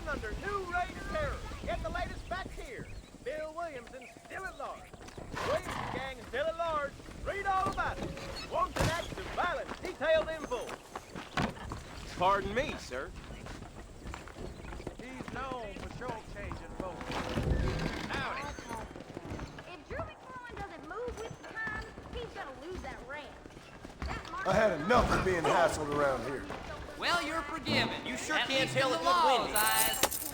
Open under new raid terror. Get the latest facts here. Bill Williamson still at large. Williamson gang still at large. Read all about it. Wanton acts of violence detailed in full. Pardon me, sir. He's known for short changing folks. Howdy. If Drew McFarlane doesn't move with the times, he's gonna lose that ranch. I had enough of being hassled around here. Well, you're forgiven. You sure At can't least tell in a the good law's Wendy. eyes.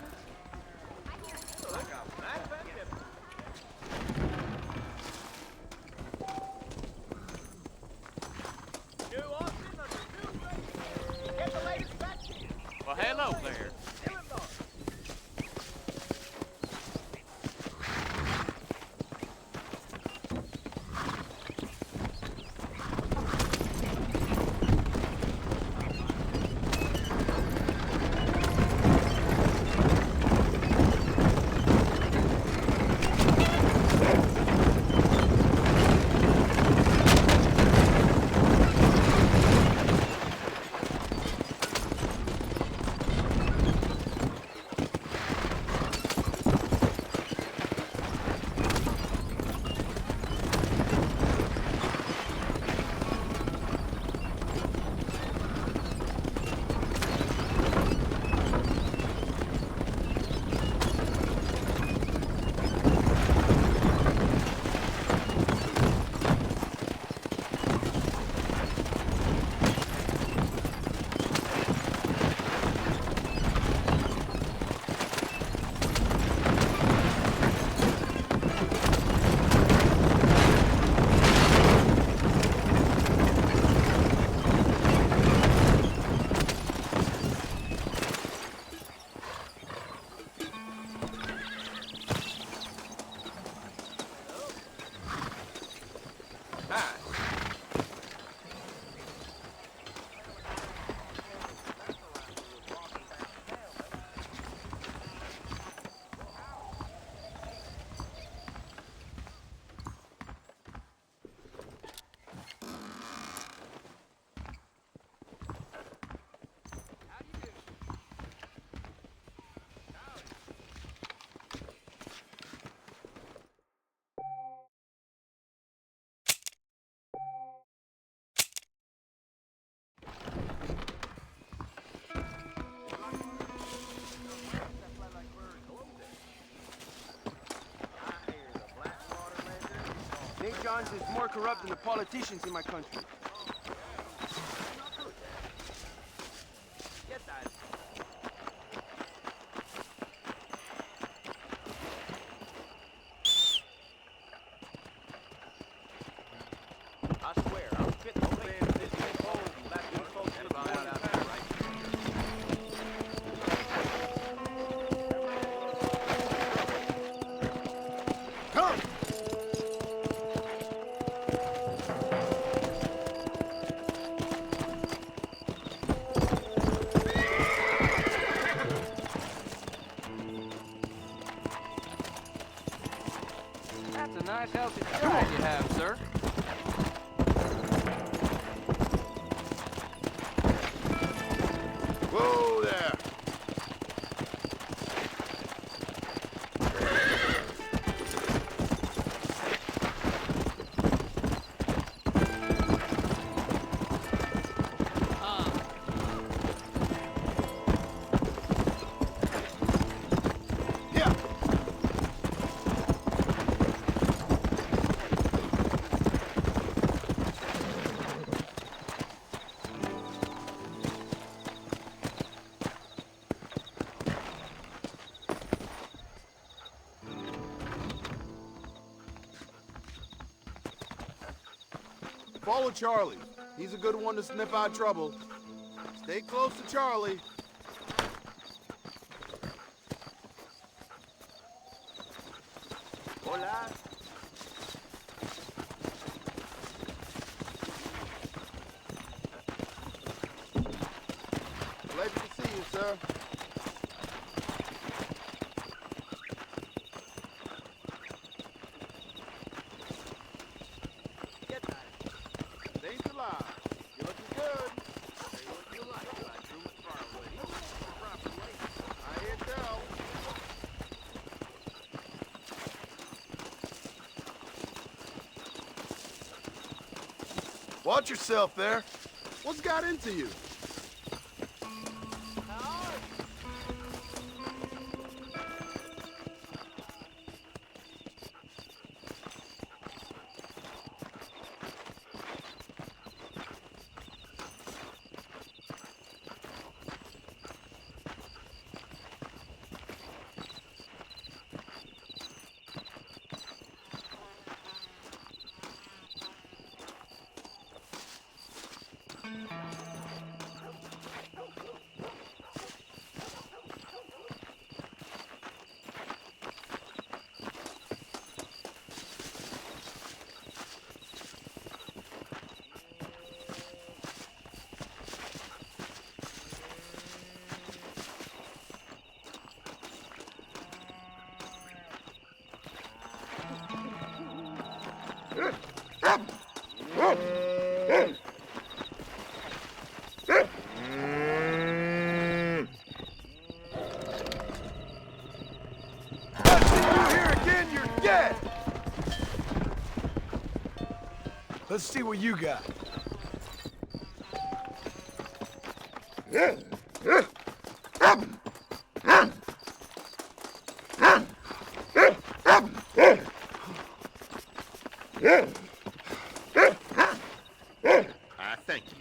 New Austin under new raid. Get the latest facts here. Well, hello there. Still at large. St. John's is more corrupt than the politicians in my country. Get that. I swear, I'm fit to play in this big hole and back these folks in the out there, right? Come! That's a nice healthy stride you have, sir. Whoa there! Yeah! Follow Charlie. He's a good one to sniff out trouble. Stay close to Charlie. Hola. Pleasure to see you, sir. Get that. Stays alive. You're looking good. Say what you like about Drew McFarlane. Proper way. I hear tell. Watch yourself there. What's got into you? Let's see what you got. I thank you.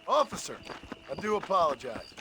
Officer, I do apologize.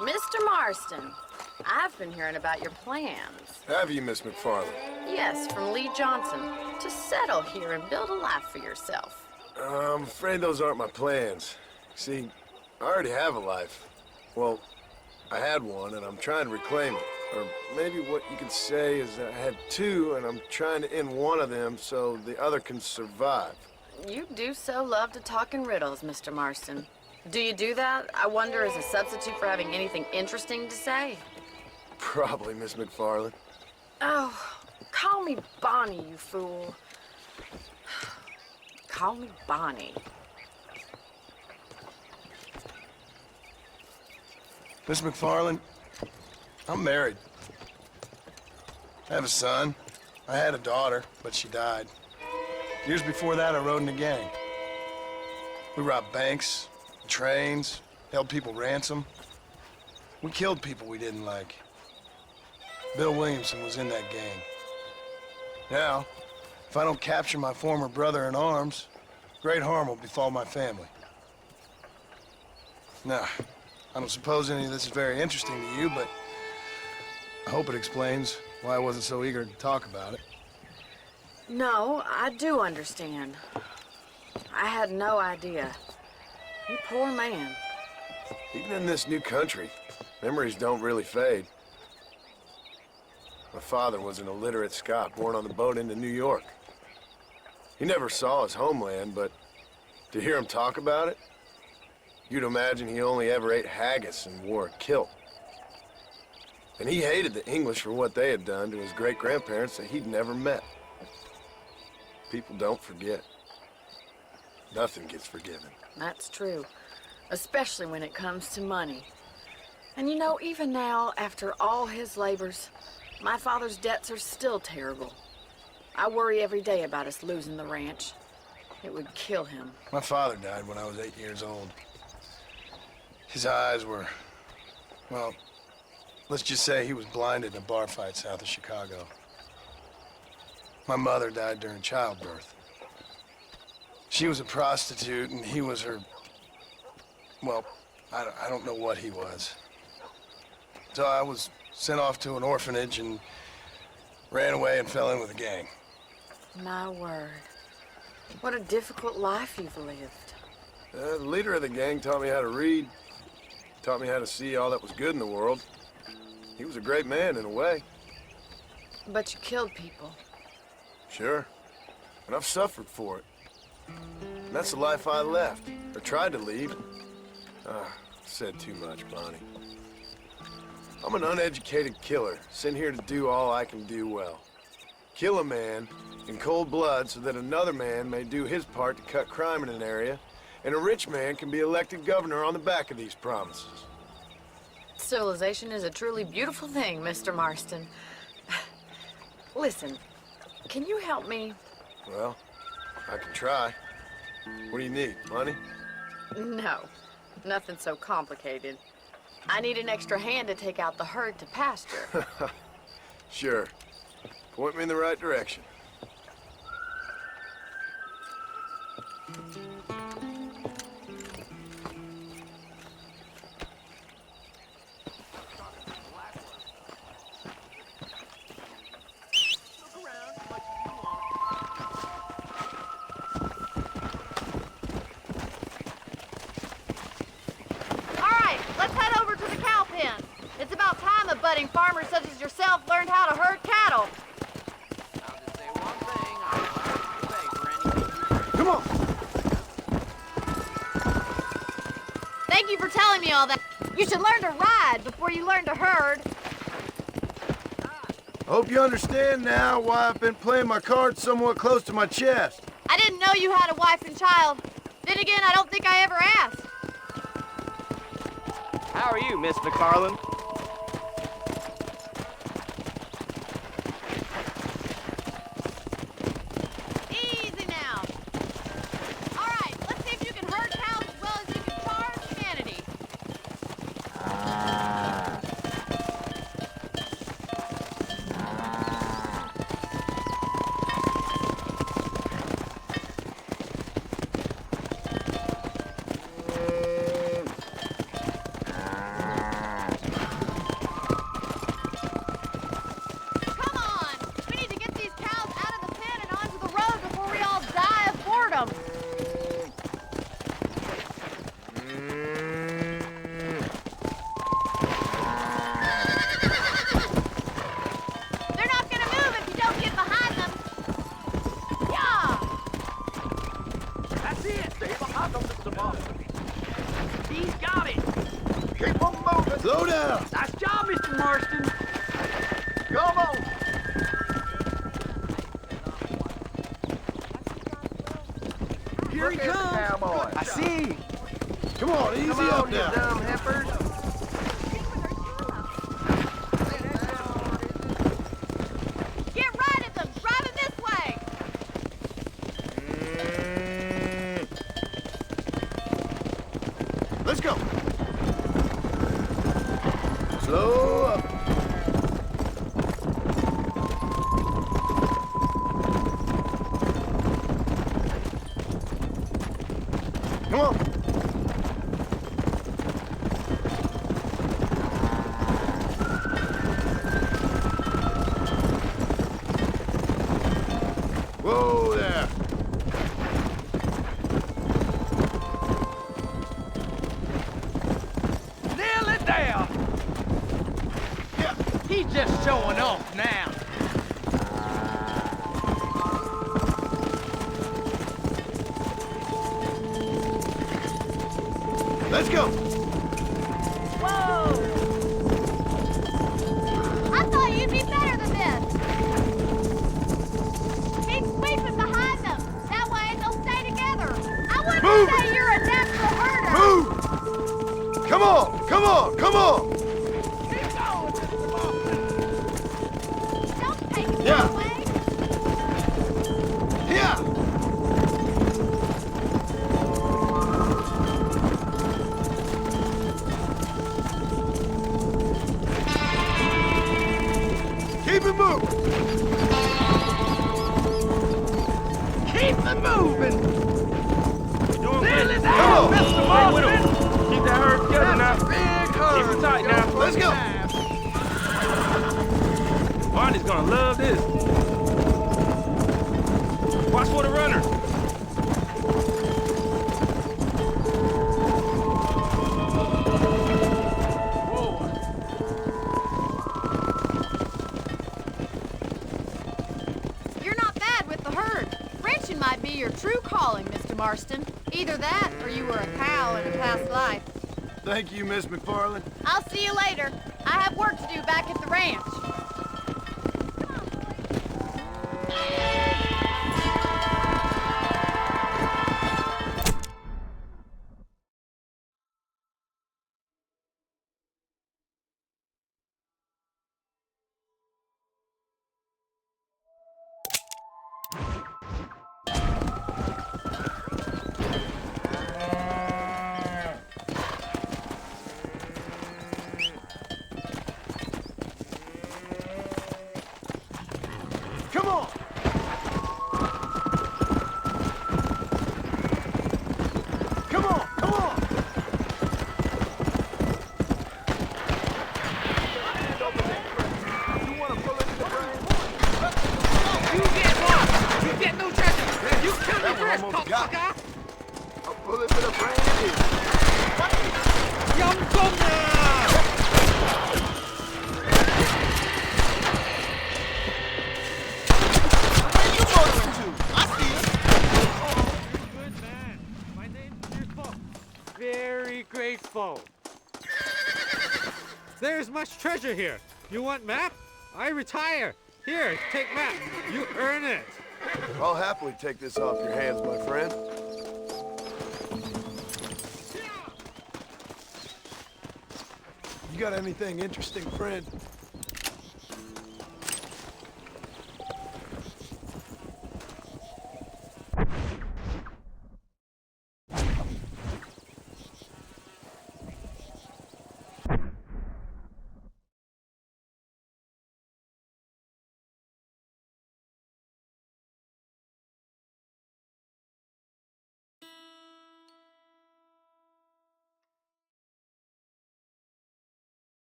Mr. Marston, I've been hearing about your plans. Have you, Miss McFarland? Yes, from Lee Johnson, to settle here and build a life for yourself. I'm afraid those aren't my plans. See, I already have a life. Well, I had one, and I'm trying to reclaim it. Or maybe what you could say is that I had two, and I'm trying to end one of them so the other can survive. You do so love to talk in riddles, Mr. Marston. Do you do that, I wonder, as a substitute for having anything interesting to say? Probably, Miss McFarland. Oh, call me Bonnie, you fool. Call me Bonnie. Miss McFarland, I'm married. I have a son. I had a daughter, but she died. Years before that, I rode in a gang. We robbed banks, trains, held people ransom. We killed people we didn't like. Bill Williamson was in that gang. Now, if I don't capture my former brother in arms, great harm will befall my family. Now, I don't suppose any of this is very interesting to you, but I hope it explains why I wasn't so eager to talk about it. No, I do understand. I had no idea. You poor man. Even in this new country, memories don't really fade. My father was an illiterate Scot born on the boat into New York. He never saw his homeland, but to hear him talk about it, you'd imagine he only ever ate haggis and wore a kilt. And he hated the English for what they had done to his great-grandparents that he'd never met. People don't forget. Nothing gets forgiven. That's true. Especially when it comes to money. And you know, even now, after all his labors, my father's debts are still terrible. I worry every day about us losing the ranch. It would kill him. My father died when I was 8 years old. His eyes were, well, let's just say he was blinded in a bar fight south of Chicago. My mother died during childbirth. She was a prostitute and he was her, well, I don't know what he was. So I was sent off to an orphanage and ran away and fell in with a gang. My word. What a difficult life you've lived. The leader of the gang taught me how to read, taught me how to see all that was good in the world. He was a great man in a way. But you killed people. Sure. And I've suffered for it. And that's the life I left, or tried to lead. Said too much, Bonnie. I'm an uneducated killer, sent here to do all I can do well. Kill a man in cold blood so that another man may do his part to cut crime in an area, and a rich man can be elected governor on the back of these promises. Civilization is a truly beautiful thing, Mr. Marston. Listen, can you help me? Well, I can try. What do you need, money? No, nothing so complicated. I need an extra hand to take out the herd to pasture. Sure. Point me in the right direction. Budding farmers such as yourself learned how to herd cattle. I'll just say one thing, I don't have to pay for anything. Come on! Thank you for telling me all that. You should learn to ride before you learn to herd. I hope you understand now why I've been playing my cards somewhat close to my chest. I didn't know you had a wife and child. Then again, I don't think I ever asked. How are you, Miss McFarland? He's got it. Keep on moving. Slow down. Nice job, Mr. Marston. Come on. Here he comes. Cowboy. I see. Come on, easy Come on, up you now. dumb heifers. Get right at them. Let's go. Slow up. Come on. Whoa there. Nearly there. Yeah. He's just showing off now. Let's go. Whoa! I thought you'd be better than this. Keep sweeping behind them. That way they'll stay together. I wouldn't Move say it. you're a natural herder. Move. Come on. Come on. Come on. Keep going, Mr. Marston. Don't take it Yeah. that way. Yeah. Keep it moving. Keep it moving. Doing Nearly good. there, Come on. Mr. Stay with 'em. Marston. Keep that herd together now. That's a big herd. Keep it tight now. Let's go. Barney's gonna love this. Watch for the runner. You're not bad with the herd. Ranching might be your true calling, Mr. Marston. Either that, or you were a cow in a past life. Thank you, Miss McFarland. I'll see you later. I have work to do back at the ranch. Very grateful. There's much treasure here. You want map? I retire. Here, take map. You earn it. I'll happily take this off your hands, my friend. You got anything interesting, friend?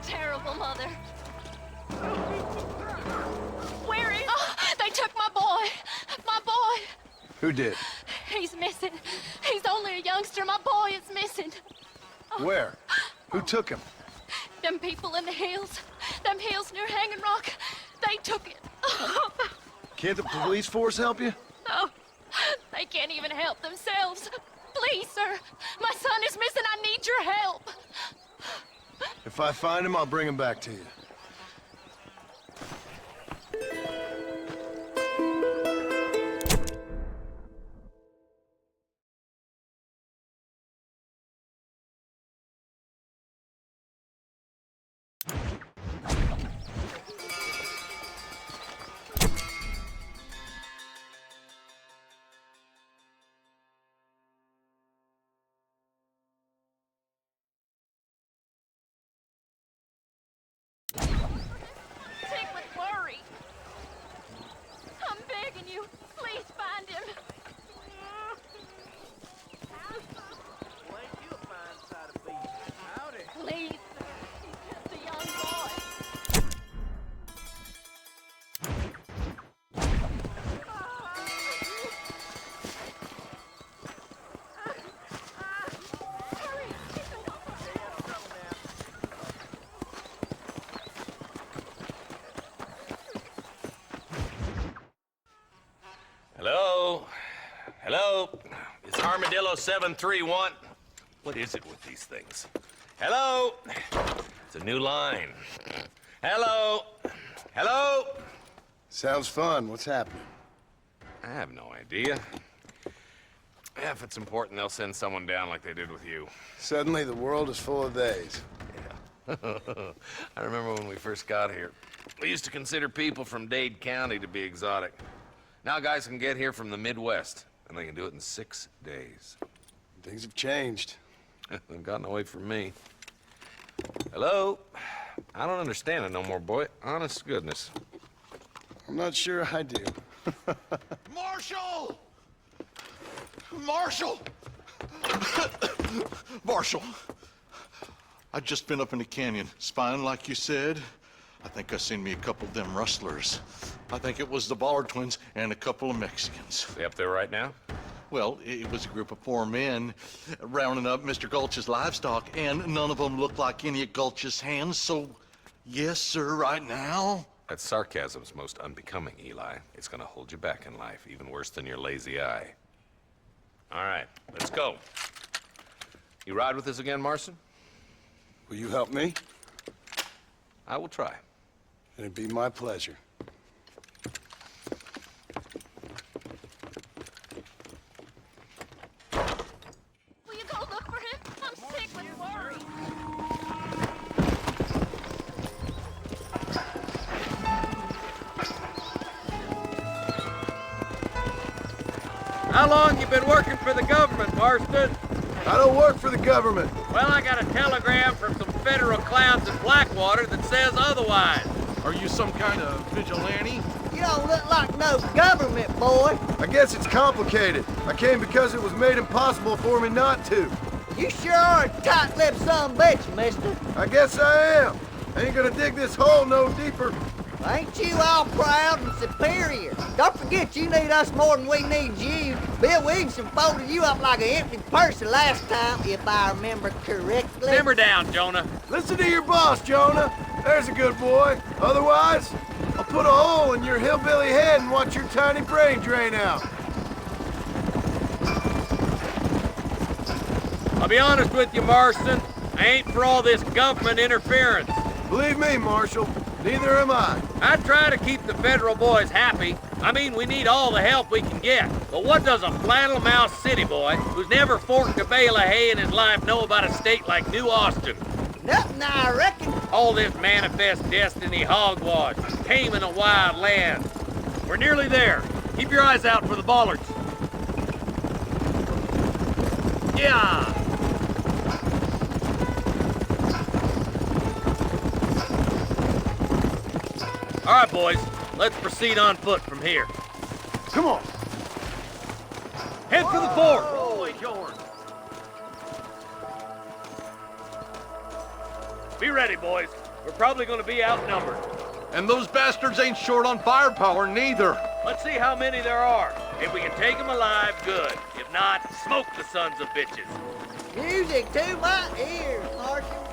terrible, Mother. Where is... Oh, they took my boy. My boy. Who did? He's missing. He's only a youngster. My boy is missing. Where? Who took him? Them people in the hills. Them hills near Hanging Rock. They took it. Can't the police force help you? No. They can't even help themselves. Please, sir. My son is missing. I need your help. If I find him, I'll bring him back to you. Sick with worry. I'm begging you. Please find him. Well, ain't you a fine sight of beast? Howdy. Please. He's just a young boy. Hello? Hello? It's Armadillo 731. What is it with these things? Hello? It's a new line. Hello? Hello? Sounds fun. What's happening? I have no idea. Yeah, if it's important, they'll send someone down like they did with you. Suddenly, the world is full of theys. I remember when we first got here. We used to consider people from Dade County to be exotic. Now guys can get here from the Midwest, and they can do it in 6 days. Things have changed. They've gotten away from me. Hello? I don't understand it no more, boy. Honest to goodness. I'm not sure I do. Marshal! Marshal! Marshal! I just been up in the canyon, spying like you said. I think I seen me a couple of them rustlers. I think it was the Ballard twins and a couple of Mexicans. They up there right now? Well, it was a group of 4 men rounding up Mr. Gulch's livestock, and none of them looked like any of Gulch's hands, so yes, sir, right now. That sarcasm's most unbecoming, Eli. It's gonna hold you back in life, even worse than your lazy eye. All right, let's go. You ride with us again, Marston? Will you help me? I will try. It'd be my pleasure. Will you go look for him? I'm sick with worry. How long you been working for the government, Marston? I don't work for the government. Well, I got a telegram from some federal clowns in Blackwater that says otherwise. Are you some kind of vigilante? You don't look like no government, boy. I guess it's complicated. I came because it was made impossible for me not to. You sure are a tight-lipped son of a bitch, mister. I guess I am. I ain't gonna dig this hole no deeper. Ain't you all proud and superior? Don't forget you need us more than we need you. Bill Williamson folded you up like an empty purse the last time, if I remember correctly. Simmer down, Jonah. Listen to your boss, Jonah. There's a good boy. Otherwise, I'll put a hole in your hillbilly head and watch your tiny brain drain out. I'll be honest with you, Marston. I ain't for all this government interference. Believe me, Marshal, neither am I. I try to keep the federal boys happy. I mean, we need all the help we can get. But what does a flannel-mouthed city boy who's never forked a bale of hay in his life know about a state like New Austin? Nothing, I reckon. All this manifest destiny hogwash, taming a wild land. We're nearly there. Keep your eyes out for the Ballards. Yeah! All right, boys. Let's proceed on foot from here. Come on. Head for the fort. Roy George. Be ready, boys. We're probably gonna be outnumbered. And those bastards ain't short on firepower, neither. Let's see how many there are. If we can take them alive, good. If not, smoke the sons of bitches. Music to my ears, Marshal.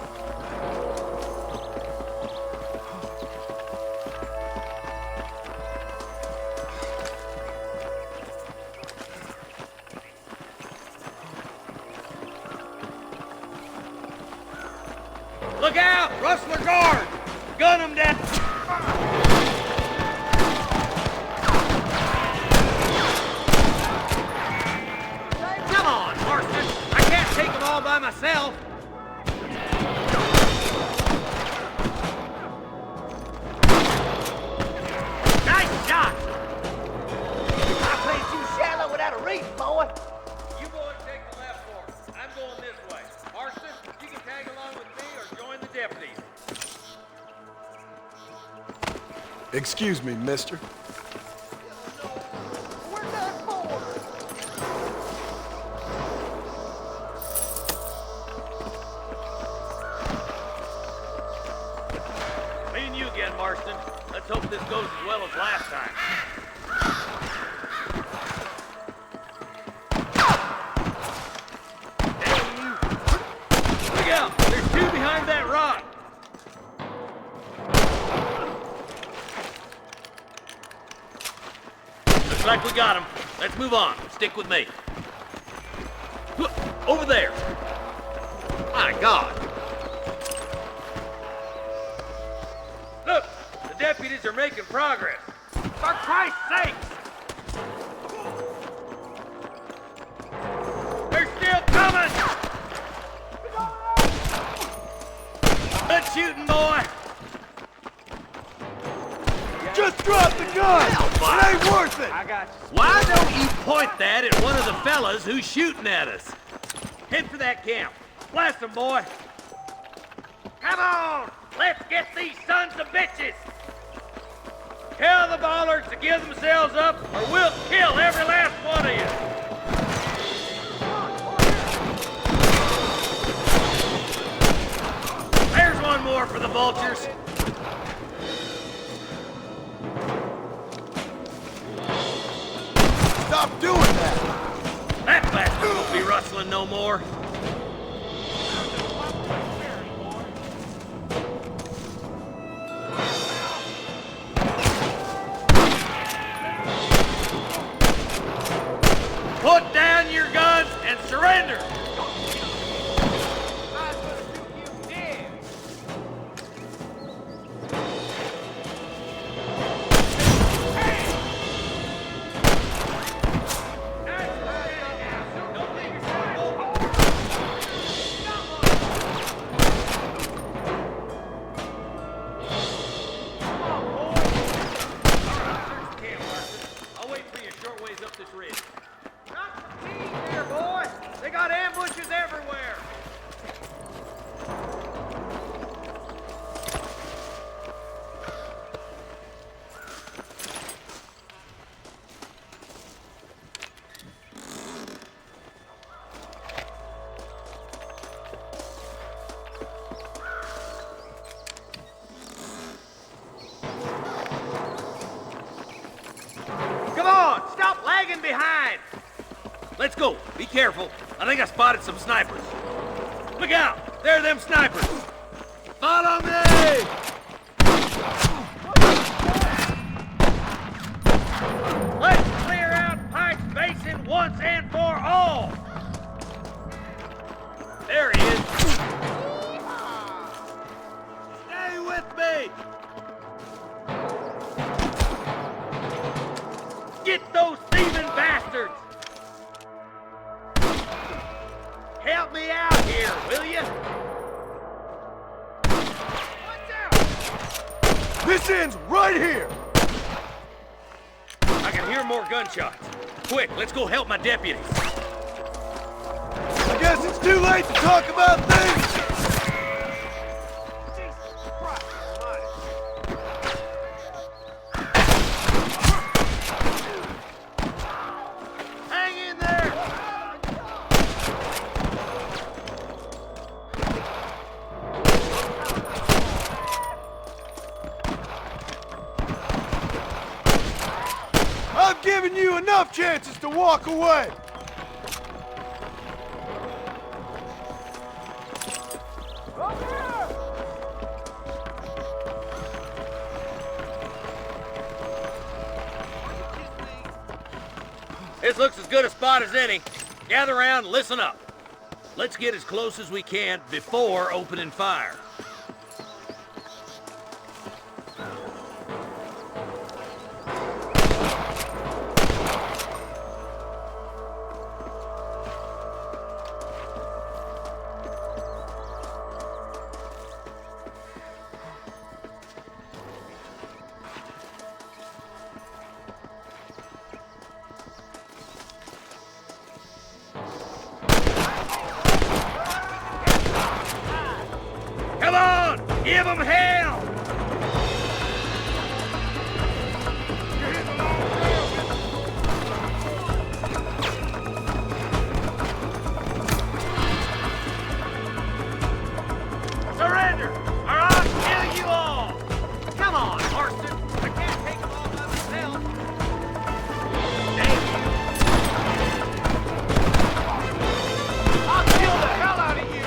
Look out! Rustler guard! Gun them down! Come on, Marston! I can't take them all by myself! Nice shot! I played too shallow without a reef, boy. You boys take the left fork. I'm going this way. Marston, you can tag along with me or join the deputies. Excuse me, mister. We're done for. Me and you again, Marston. Let's hope this goes as well as last time. Hey, you. Look out! There's two behind that rock! Looks like we got him. Let's move on. Stick with me. Over there! My God! Look! The deputies are making progress. For Christ's sake! They're still coming! Good shooting, boy! Just drop the gun! It ain't worth it! I got you. Why don't you point that at one of the fellas who's shooting at us? Head for that camp. Blast them, boy! Come on! Let's get these sons of bitches! Tell the ballards to give themselves up, or we'll kill every last one of you! There's one more for the vultures. Stop doing that! That bastard won't be rustling no more. Put down your guns and surrender! I'll wait for you a short ways up this ridge. Here, boy! They got ambushes everywhere! Come on! Stop lagging behind! Let's go. Be careful. I think I spotted some snipers. Look out! There are them snipers! Follow me! Let's clear out Pike's Basin once and for all! There he is! Stay with me! Get those thieving bastards! Help me out here, will you? Watch out! This ends right here! I can hear more gunshots. Quick, let's go help my deputies. I guess it's too late to talk about things! Hang in there! chances to walk away. This looks as good a spot as any. Gather around and listen up. Let's get as close as we can before opening fire. Come on! Give them hell! Surrender, or I'll kill you all! Come on, Marston! I can't take them all by myself! I'll kill the hell out of you!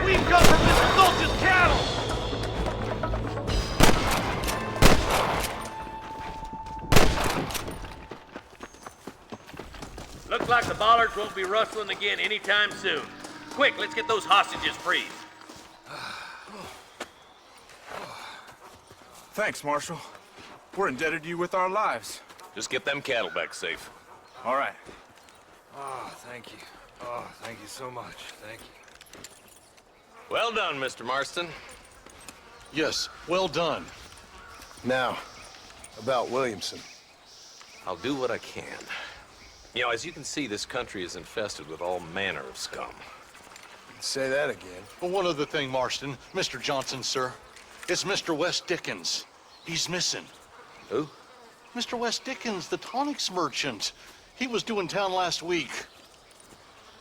We've come from Mr. Gulch's cattle! Looks like the bollards won't be rustling again anytime soon. Quick, let's get those hostages freed. Thanks, Marshal. We're indebted to you with our lives. Just get them cattle back safe. All right. Oh, thank you. Oh, thank you so much. Thank you. Well done, Mr. Marston. Yes, well done. Now, about Williamson. I'll do what I can. You know, as you can see, this country is infested with all manner of scum. Say that again. Well, one other thing, Marston. Mr. Johnson, sir. It's Mr. Wes Dickens. He's missing. Who? Mr. Wes Dickens, the tonics merchant. He was due in town last week.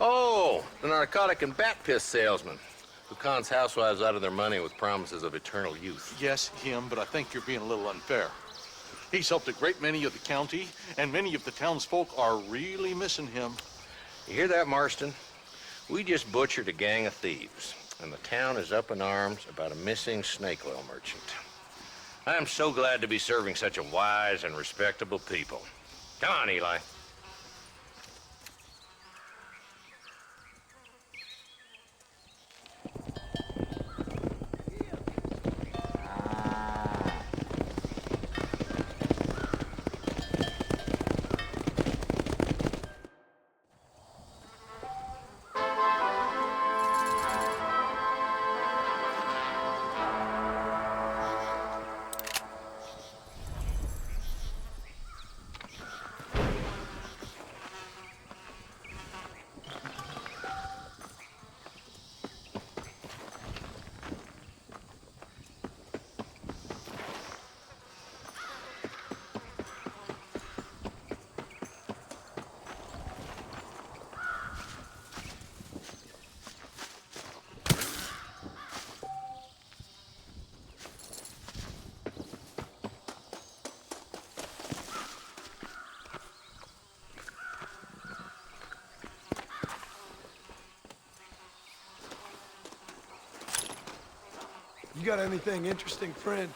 Oh, the narcotic and bat piss salesman who cons housewives out of their money with promises of eternal youth. Yes, him, but I think you're being a little unfair. He's helped a great many of the county, and many of the townsfolk are really missing him. You hear that, Marston? We just butchered a gang of thieves, and the town is up in arms about a missing snake oil merchant. I am so glad to be serving such a wise and respectable people. Come on, Eli. You got anything interesting, friend?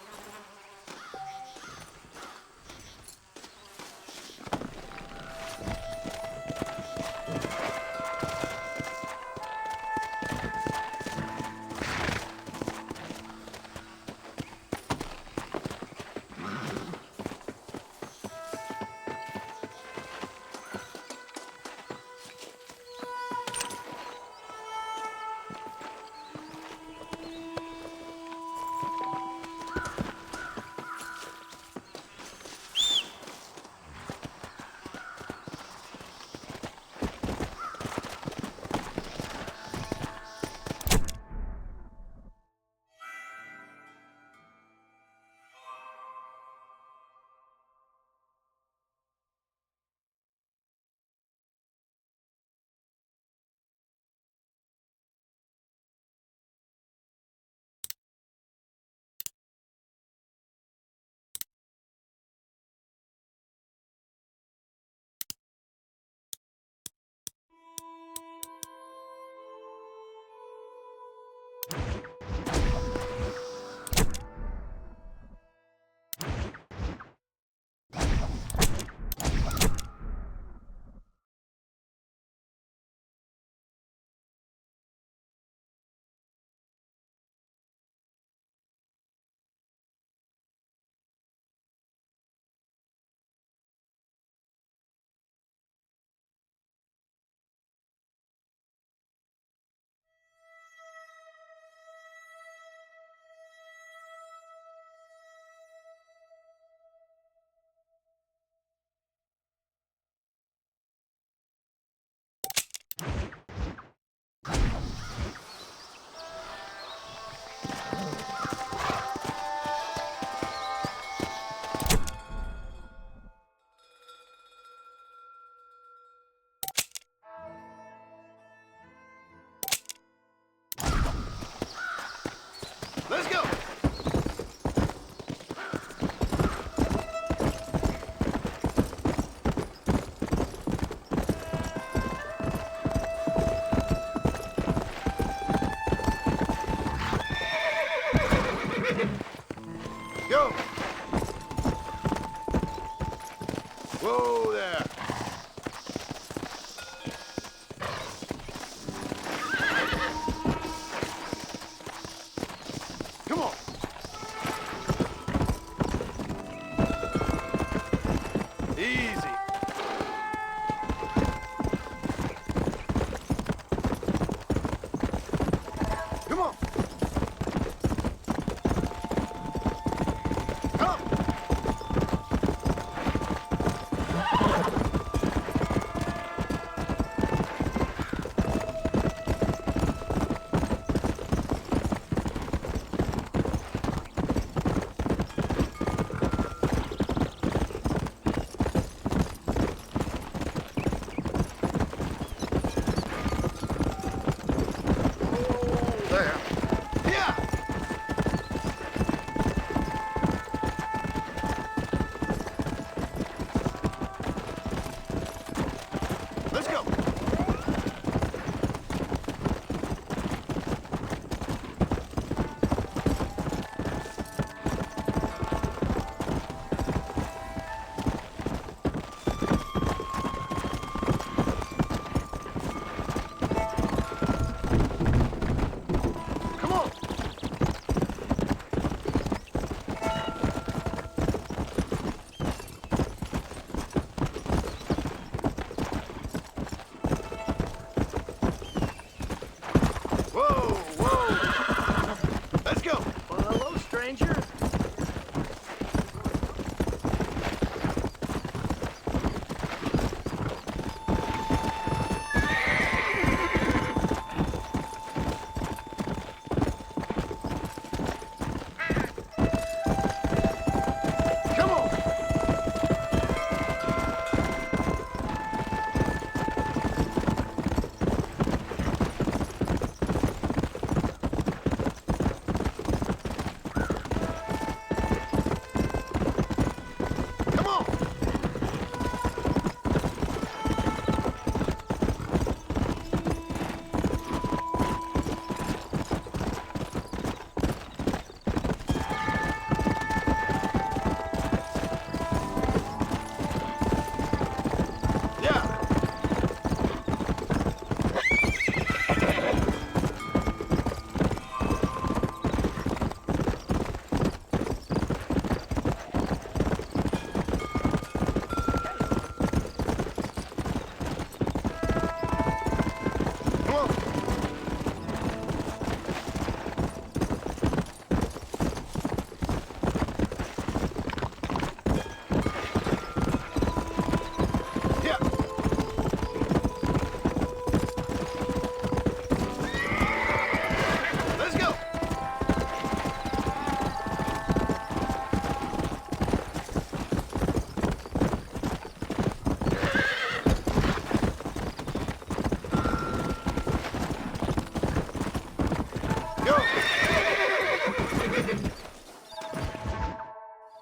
go!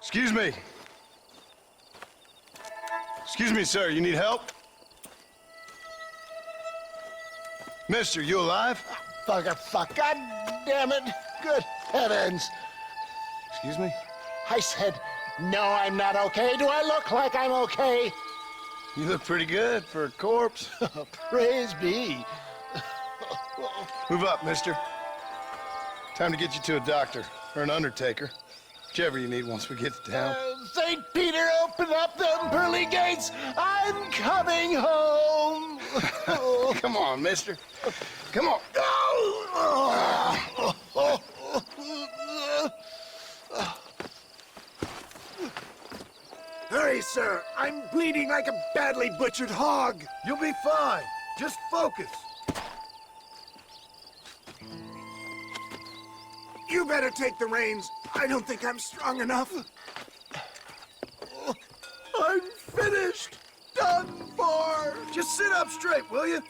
Excuse me. Excuse me, sir. You need help? Mister, you alive? Fuck. God damn it. Good heavens. Excuse me? I said, no, I'm not okay. Do I look like I'm okay? You look pretty good for a corpse. Praise be. Move up, mister. Time to get you to a doctor or an undertaker. Whichever you need once we get to town. St. Peter, open up them pearly gates. I'm coming home. Come on, mister. Come on. Hurry, sir. I'm bleeding like a badly butchered hog. You'll be fine. Just focus. You better take the reins. I don't think I'm strong enough. I'm finished. Done for. Just sit up straight, will you?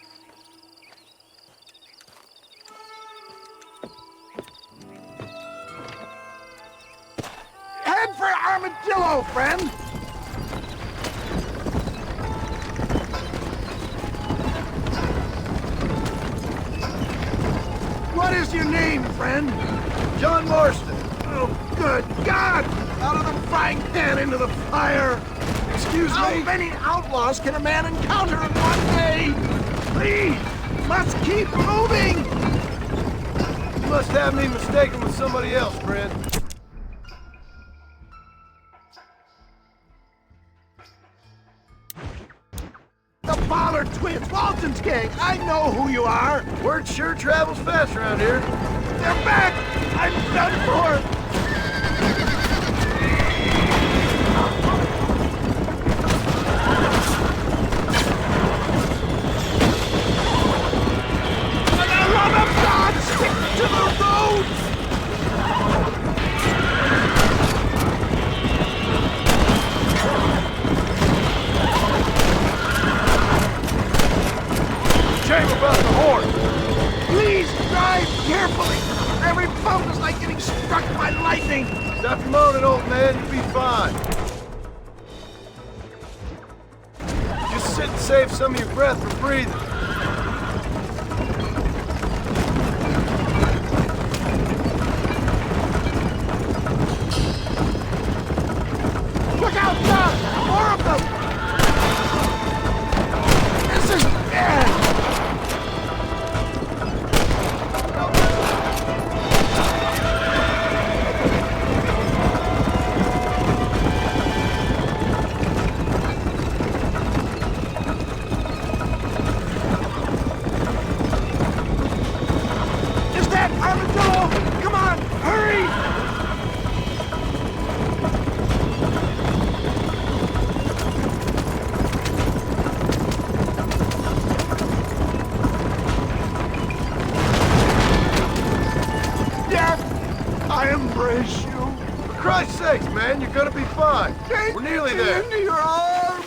Head for Armadillo, friend. What is your name, friend? John Marston. Oh, good God! Out of the frying pan into the fire! Excuse me? How many outlaws can a man encounter in one day? Please! Must keep moving! You must have me mistaken with somebody else, friend. The Pollard twins, Walton's gang! I know who you are! Word sure travels fast around here. They're back! I'm done for! For the love of God, stick to the roads! Shame about the horse. Please drive carefully! Every bump is like getting struck by lightning! Stop your moaning, old man. You'll be fine. Just sit and save some of your breath for breathing. Look out, Doc! More of them! This is bad! Is that Armadillo? Come on, hurry! I embrace you. For Christ's sakes, man, you're gonna be fine. We're nearly there. Into your arms.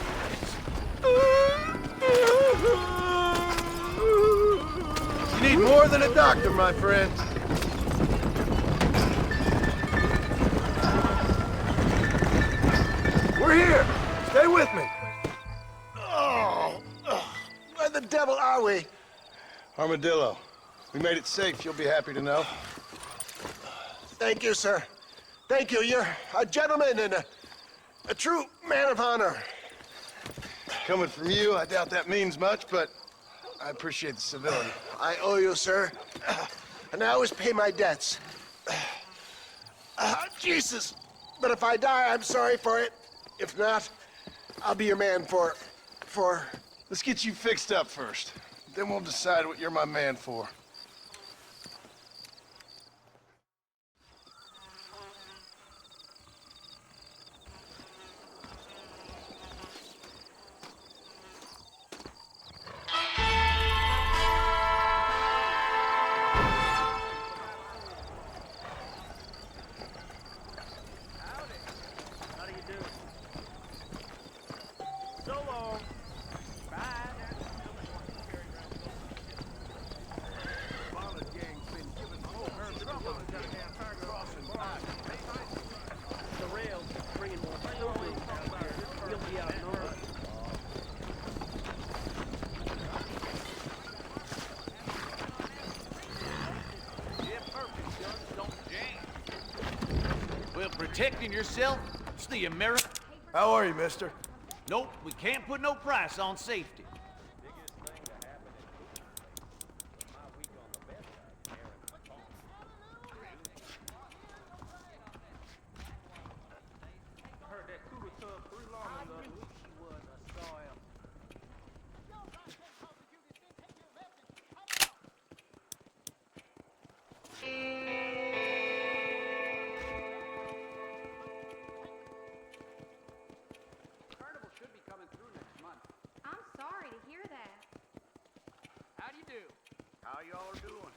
You need more than a doctor, my friend. We're here. Stay with me. Oh, where the devil are we? Armadillo, we made it safe. You'll be happy to know. Thank you, sir. Thank you. You're a gentleman and a true man of honor. Coming from you, I doubt that means much, but I appreciate the civility. I owe you, sir. And I always pay my debts. Jesus. But if I die, I'm sorry for it. If not, I'll be your man for... Let's get you fixed up first. Then we'll decide what you're my man for. Well, protecting yourself, it's the American... How are you, mister? Nope, we can't put no price on safety. How y'all are doing?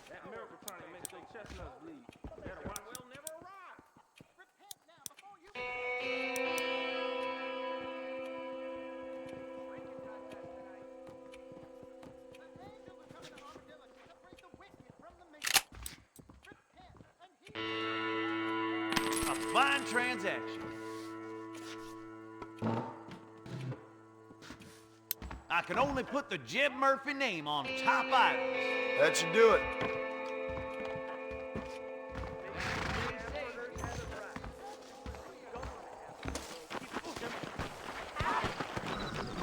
That miracle trying to make their chestnuts bleed. That rock will never arrive. Repent now before you... A fine transaction. I can only put the Jeb Murphy name on top items. That should do it.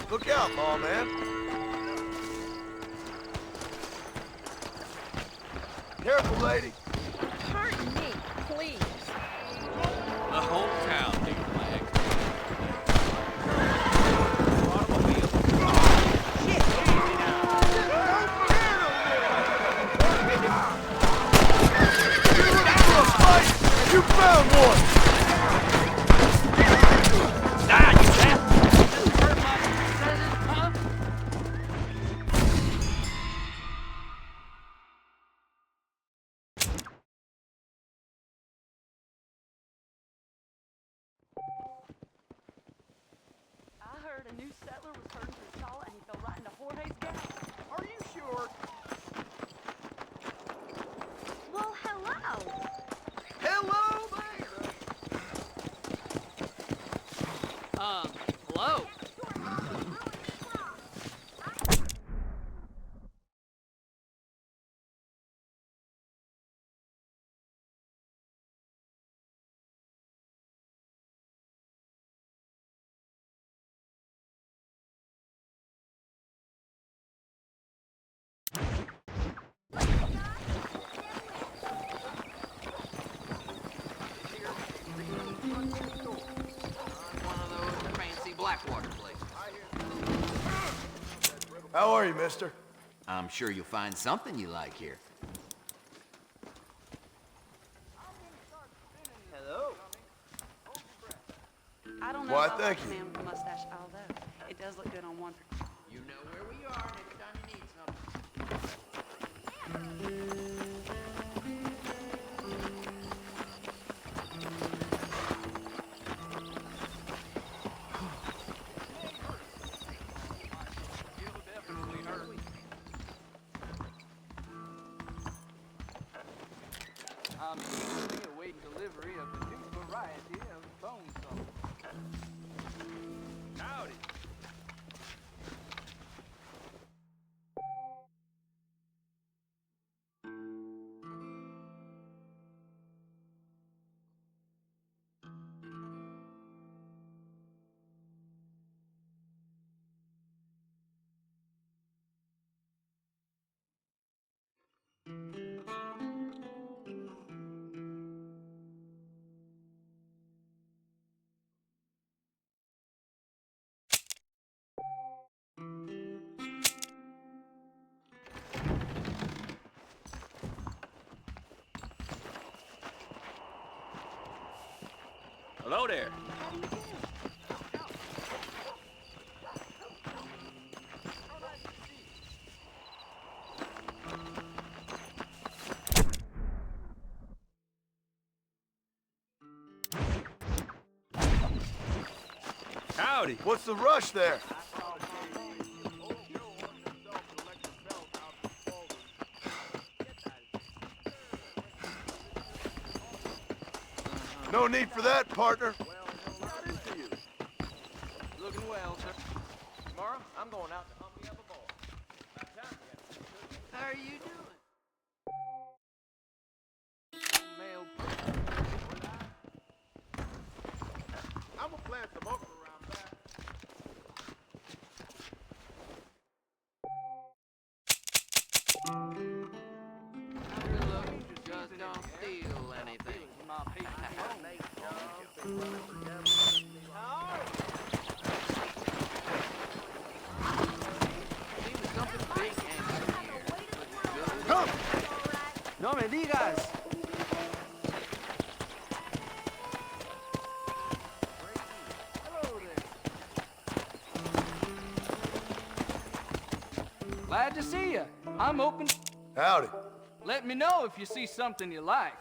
Look out, Paul, man. Careful, lady. Pardon me, please. The whole town needs flag. You found one! Die, you bastard! I heard a new settler was hurting for salt and he fell right into Jorge's gang. Are you sure? Well, hello. Hello there! How are you, mister? I'm sure you'll find something you like here. Hello. I don't know Why, if I thank like the you. man with the mustache, although it does look good on one. You know where we are next time you need something. I'm eagerly awaiting delivery of the new variety of bone saw. Howdy. Hello there. Howdy. What's the rush there? No need for that, partner. Looking well, sir. Tomorrow, I'm going out to hunt me up a ball. About time we have How are you doing? male. I'm gonna plant some okra around back. Just don't steal anything. Come! No me digas. Hello there. Glad to see you. I'm open. Howdy. Let me know if you see something you like.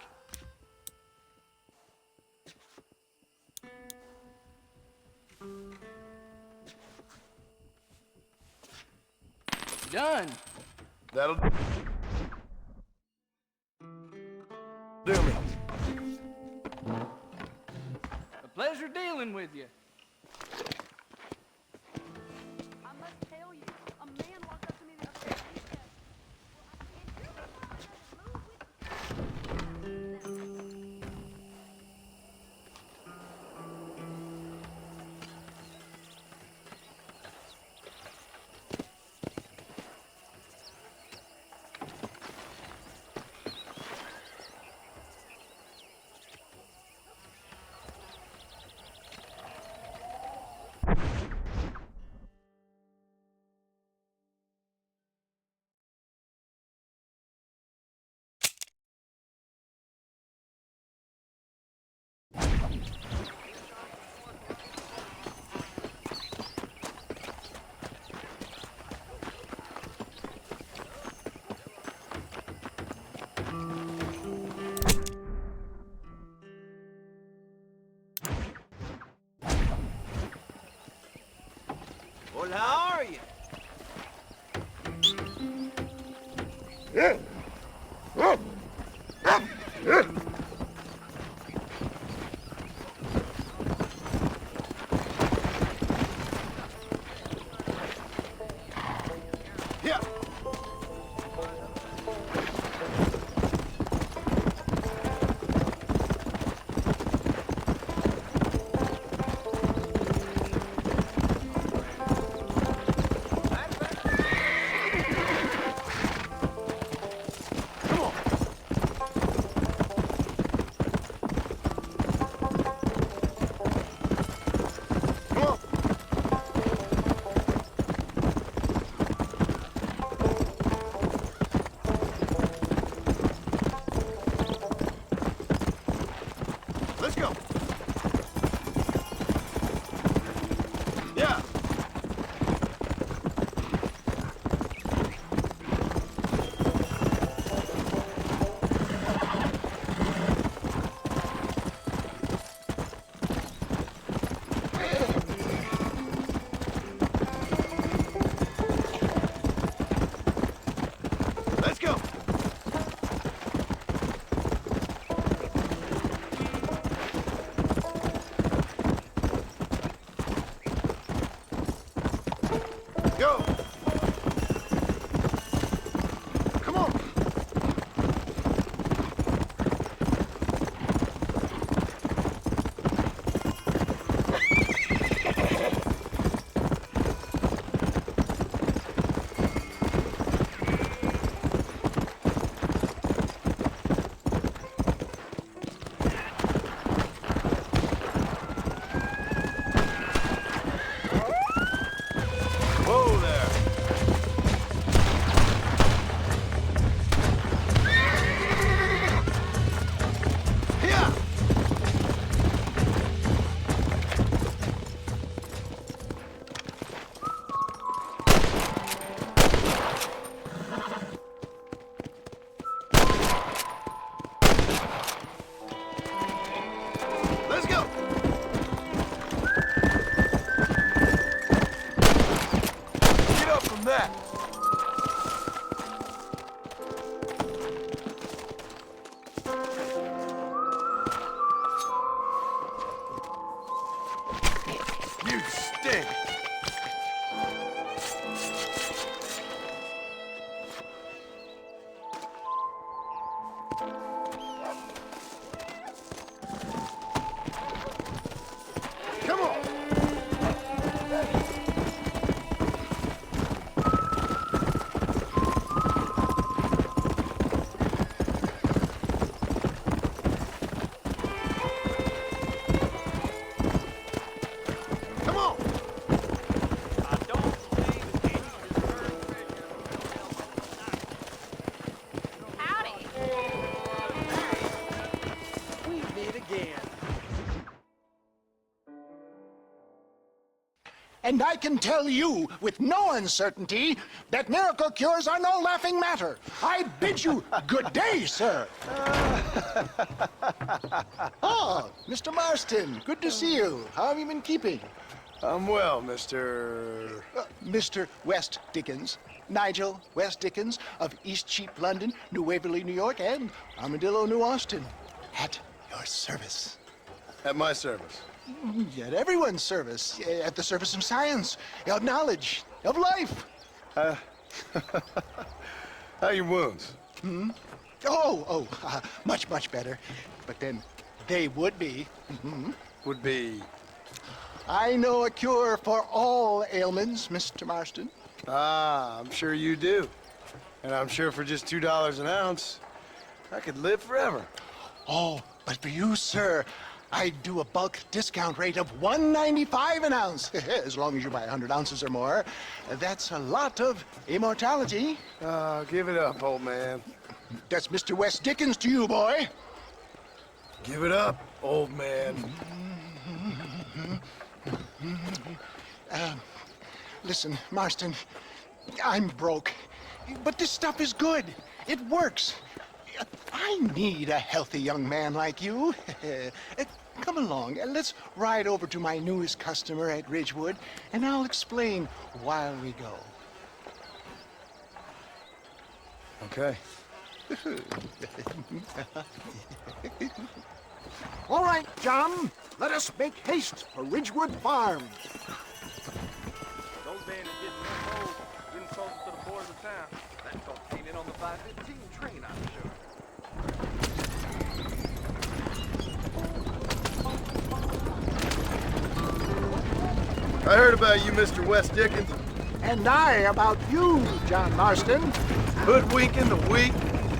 Done. That'll do me. A pleasure dealing with you. I must tell you, a man walked up to me the other day and he said, Well, how are you? Yeah. You stink. Come on. Come on. Howdy. We meet again. And I can tell you with no uncertainty that miracle cures are no laughing matter. I bid you good day, sir. Oh, Mr. Marston, good to see you. How have you been keeping? I'm well, Mr. Mr. West Dickens. Nigel West Dickens of East Cheap, London, New Waverly, New York, and Armadillo, New Austin. At your service. At my service. At everyone's service. At the service of science, of knowledge, of life. How are your wounds? Much, much better. But then they would be. Would be? I know a cure for all ailments, Mr. Marston. Ah, I'm sure you do. And I'm sure for just $2 an ounce, I could live forever. Oh, but for you, sir, I'd do a bulk discount rate of $1.95 an ounce, as long as you buy 100 ounces or more. That's a lot of immortality. Give it up, old man. That's Mr. West Dickens to you, boy. Give it up, old man. Listen, Marston, I'm broke, but this stuff is good. It works. I need a healthy young man like you. Come along, let's ride over to my newest customer at Ridgewood, and I'll explain while we go. Okay. All right, John, let us make haste for Ridgewood Farm. Those bandits getting more bold, getting closer to the borders of town. That don't came in on the 515 train, I'm sure. I heard about you, Mr. West Dickens. And I about you, John Marston. Hoodwinking the weak,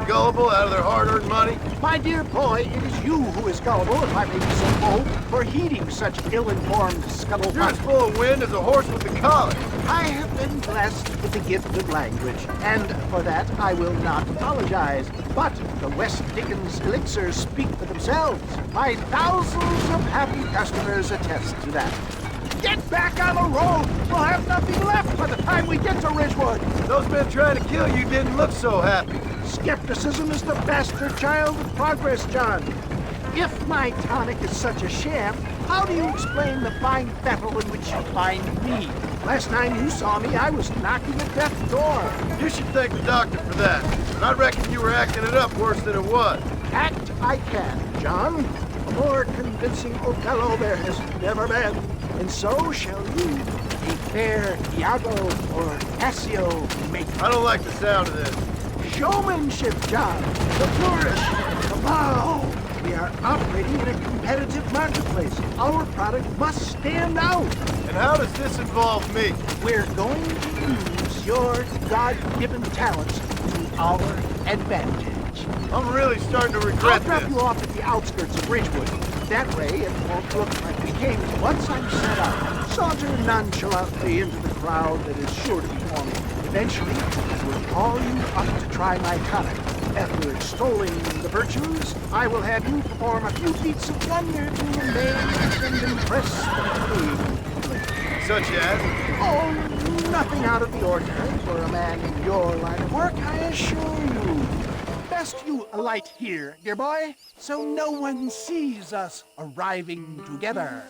gullible out of their hard-earned money. My dear boy, it is you who is gullible, if I may be so bold, for heeding such ill-informed scuttlebutt. You're as full of wind as a horse with the collar. I have been blessed with the gift of language, and for that I will not apologize. But the West Dickens elixirs speak for themselves. My thousands of happy customers attest to that. Get back on the road! We'll have nothing left by the time we get to Ridgewood. Those men trying to kill you didn't look so happy. Skepticism is the bastard child of progress, John. If my tonic is such a sham, how do you explain the fine fettle in which you find me? Last time you saw me, I was knocking at death's door. You should thank the doctor for that. But I reckon you were acting it up worse than it was. Act I can, John. A more convincing Othello there has never been. And so shall you, a fair Iago or Cassio make. I don't like the sound of this. Showmanship, John. The flourish. The bow. We are operating in a competitive marketplace. Our product must stand out. And how does this involve me? We're going to use your God-given talents to our advantage. I'm really starting to regret I'll drop you off at the outskirts of Ridgewood. That way, it won't look like we came once I'm set up. Saunter nonchalantly into the crowd that is sure to be forming. Eventually, I will call you up to try my tonic. After extolling the virtues, I will have you perform a few feats of wonder to amaze and impress the public. Such as? Oh, nothing out of the ordinary for a man in your line of work, I assure you. Best you alight here, dear boy, so no one sees us arriving together.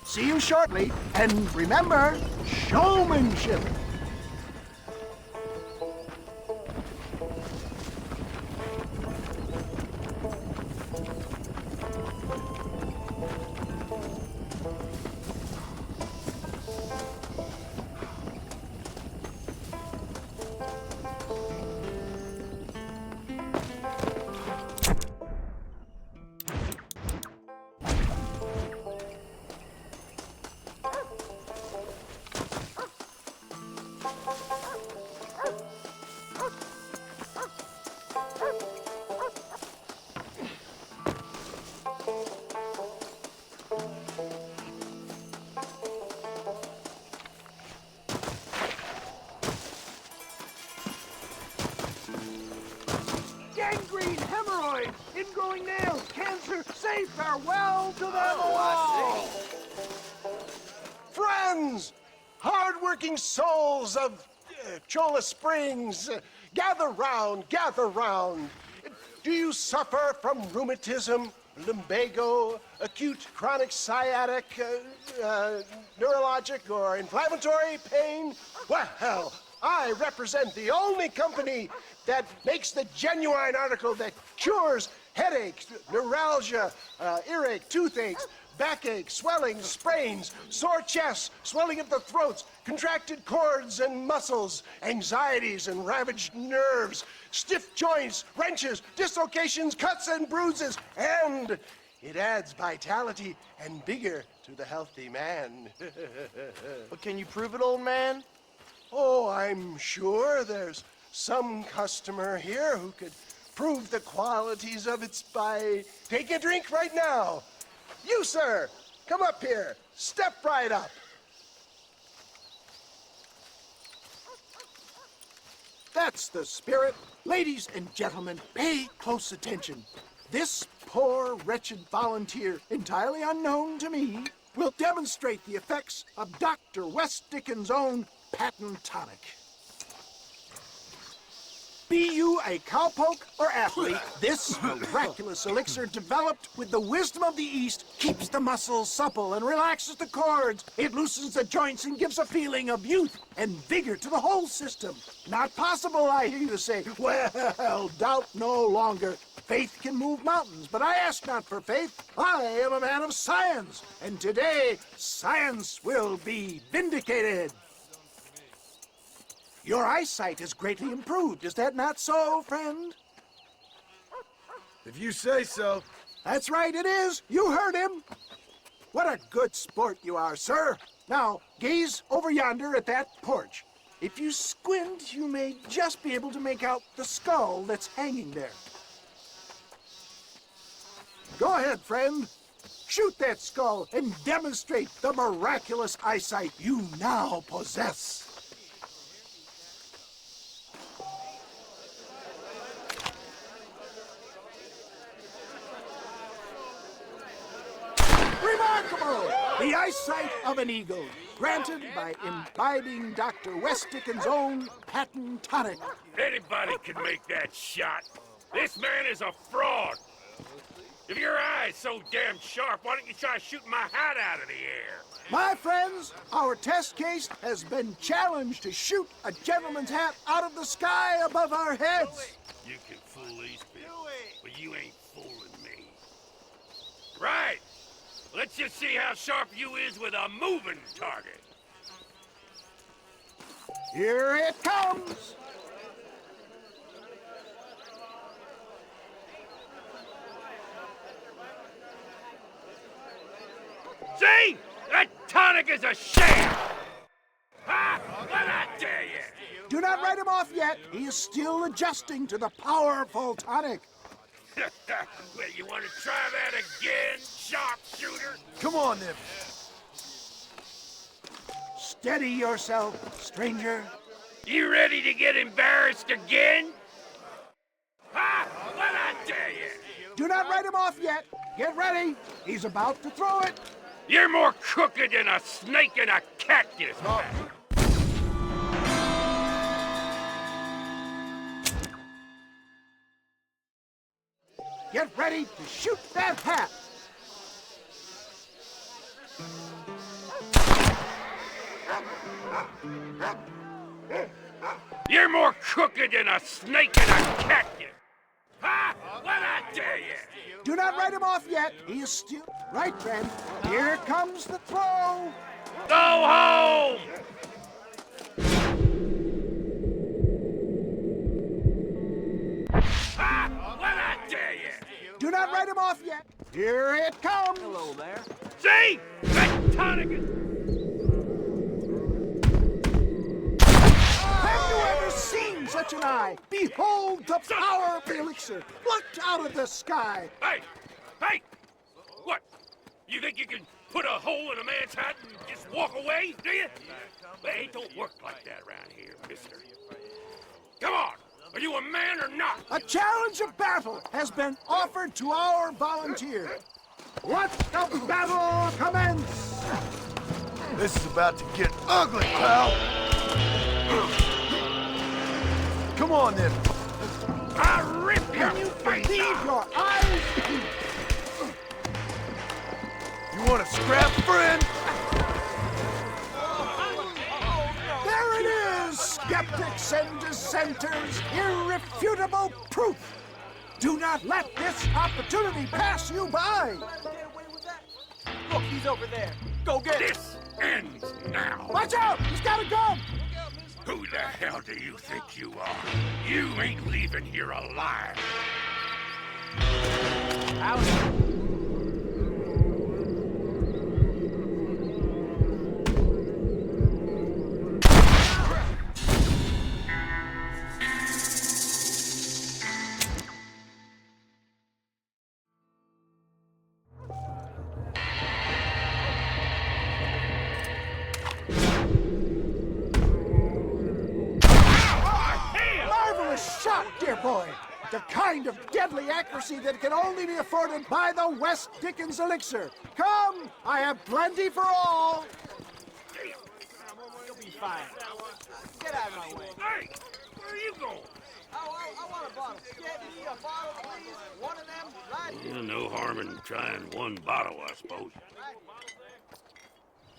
See you shortly, and remember, showmanship. growing nails, cancer. Say farewell to them all. Friends, hard-working souls of Cholla Springs, gather round, gather round. Do you suffer from rheumatism, lumbago, acute chronic sciatic, neurologic, or inflammatory pain? Well, I represent the only company that makes the genuine article that cures headaches, neuralgia, earache, toothaches, backache, swelling, sprains, sore chests, swelling of the throats, contracted cords and muscles, anxieties and ravaged nerves, stiff joints, wrenches, dislocations, cuts and bruises, and it adds vitality and vigor to the healthy man. But can you prove it, old man? Oh, I'm sure there's some customer here who could prove the qualities of it by taking a drink right now. You, sir, come up here. Step right up. That's the spirit. Ladies and gentlemen, pay close attention. This poor, wretched volunteer, entirely unknown to me, will demonstrate the effects of Dr. West Dickens' own patent tonic. Be you a cowpoke or athlete, this miraculous elixir developed with the wisdom of the East keeps the muscles supple and relaxes the cords. It loosens the joints and gives a feeling of youth and vigor to the whole system. Not possible, I hear you say. Well, doubt no longer. Faith can move mountains, but I ask not for faith. I am a man of science, and today science will be vindicated. Your eyesight is greatly improved. Is that not so, friend? If you say so. That's right, it is. You heard him. What a good sport you are, sir. Now, gaze over yonder at that porch. If you squint, you may just be able to make out the skull that's hanging there. Go ahead, friend. Shoot that skull and demonstrate the miraculous eyesight you now possess. Remarkable! The eyesight of an eagle, granted by imbibing Dr. West Dickens' own patent tonic. Anybody can make that shot. This man is a fraud. If your eye's so damn sharp, why don't you try shooting my hat out of the air? My friends, our test case has been challenged to shoot a gentleman's hat out of the sky above our heads. You can fool these people, but you ain't fooling me. Right. Let's just see how sharp you is with a moving target. Here it comes. See? That tonic is a sham! Ha! What'd I tell you? Do not write him off yet. He is still adjusting to the powerful tonic. Well, you want to try that again, sharpshooter? Come on, then. Steady yourself, stranger. You ready to get embarrassed again? Ha! What'd I tell you? Do not write him off yet. Get ready. He's about to throw it. You're more crooked than a snake in a cactus. Get ready to shoot that hat. You're more crooked than a snake in a cactus. Ha! What'd I tell you? Do not write him off yet. He is still... Right, friend. Here comes the throw. Go home! Ha! What'd I tell you? Do not write him off yet. Here it comes. Hello there. See? That tonic is... Have you ever seen such an eye? Behold the power of the elixir, plucked out of the sky. Hey! Hey! What? You think you can put a hole in a man's hat and just walk away, do you? Well, it don't work like that around here, mister. Come on! Are you a man or not? A challenge of battle has been offered to our volunteer. Let the battle commence! This is about to get ugly, pal. Come on, then. I'll rip your Can you face believe off. your eyes? You want to scrap, friend? There it is, skeptics and dissenters, irrefutable proof. Do not let this opportunity pass you by. Look, he's over there. Go get him. This ends now. Watch out! He's got a gun! Who the hell do you think you are? You ain't leaving here alive. Marvelous shot, dear boy. The kind of deadly accuracy that can only be afforded by the West Dickens elixir. Come, I have plenty for all. You'll be fine. Get out of my way. Hey, where are you going? I want a bottle. Get me a bottle, please. One of them right here. No harm in trying one bottle, I suppose.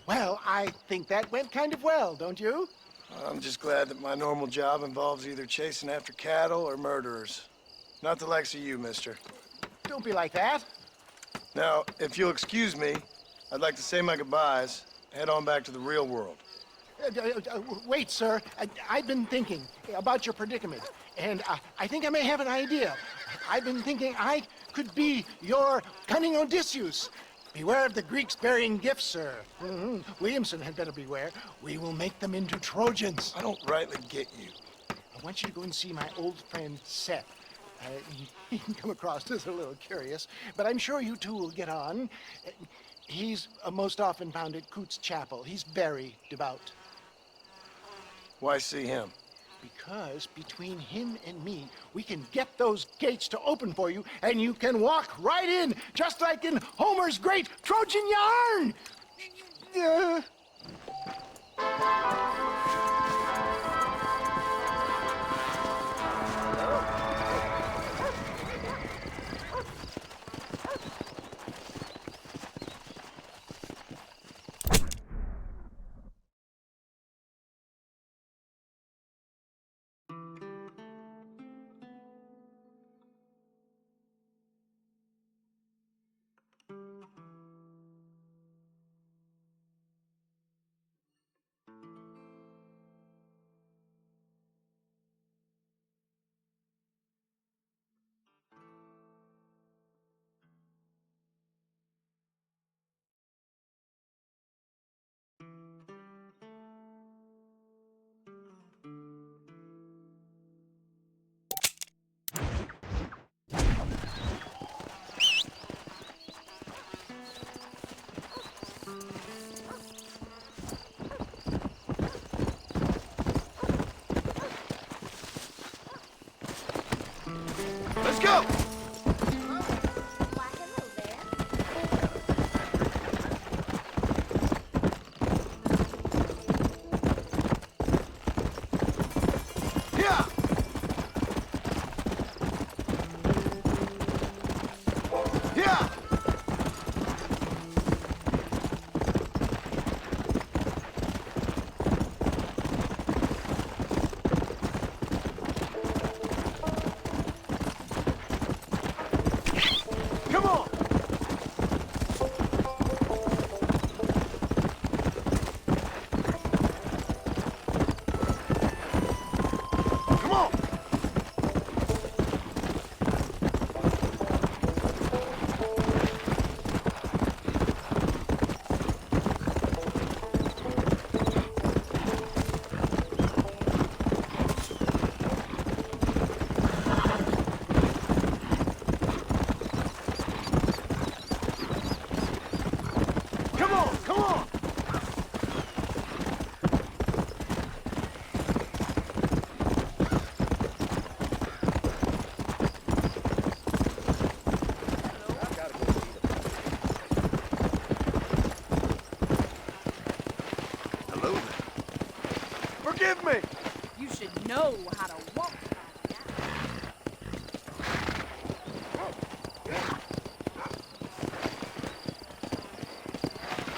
Well, I think that went kind of well, don't you? I'm just glad that my normal job involves either chasing after cattle or murderers. Not the likes of you, mister. Don't be like that. Now, if you'll excuse me, I'd like to say my goodbyes, head on back to the real world. Wait, sir. I've been thinking about your predicament, and I think I may have an idea. I've been thinking I could be your cunning Odysseus. Beware of the Greeks bearing gifts, sir. Williamson had better beware. We will make them into Trojans. I don't rightly get you. I want you to go and see my old friend Seth. He can come across as a little curious, but I'm sure you two will get on. He's most often found at Coots Chapel. He's very devout. Why see him? Because between him and me, we can get those gates to open for you, and you can walk right in, just like in Homer's great Trojan yarn! Let's go! Yeah! Yeah! Come on! Come on! Come on, come on! Forgive me! You should know how to walk.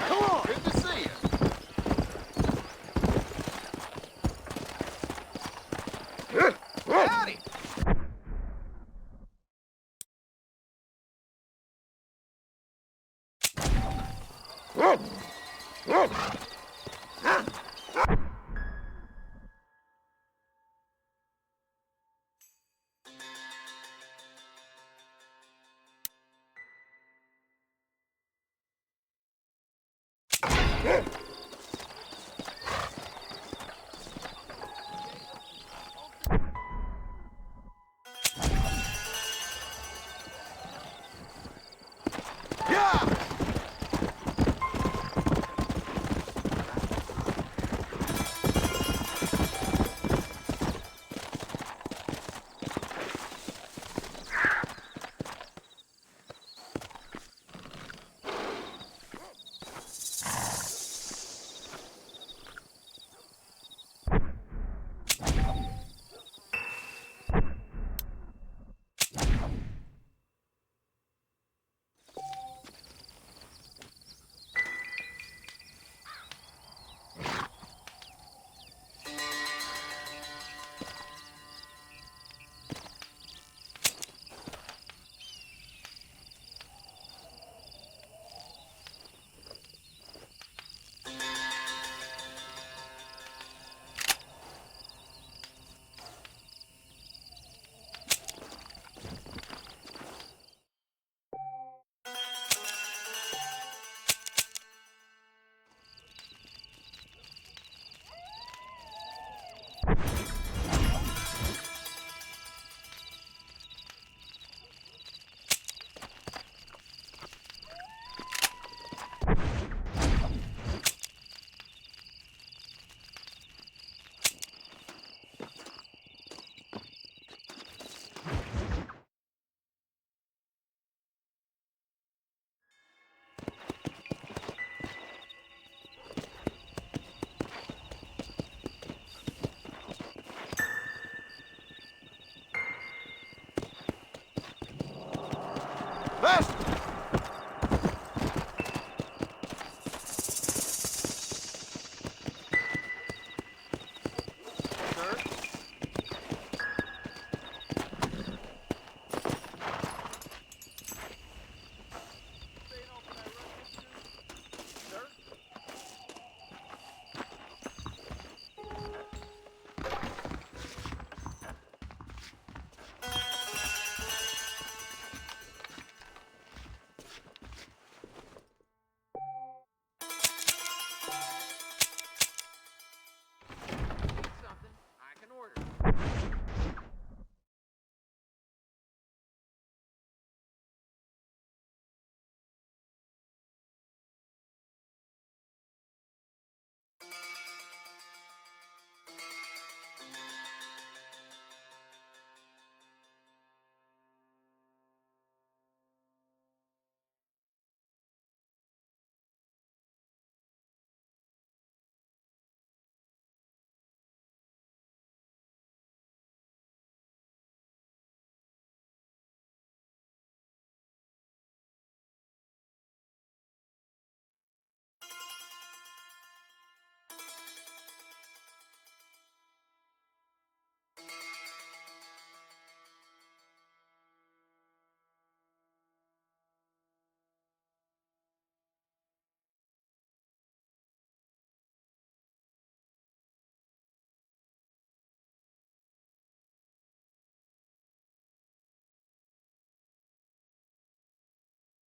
Come on! Good to see you. Howdy!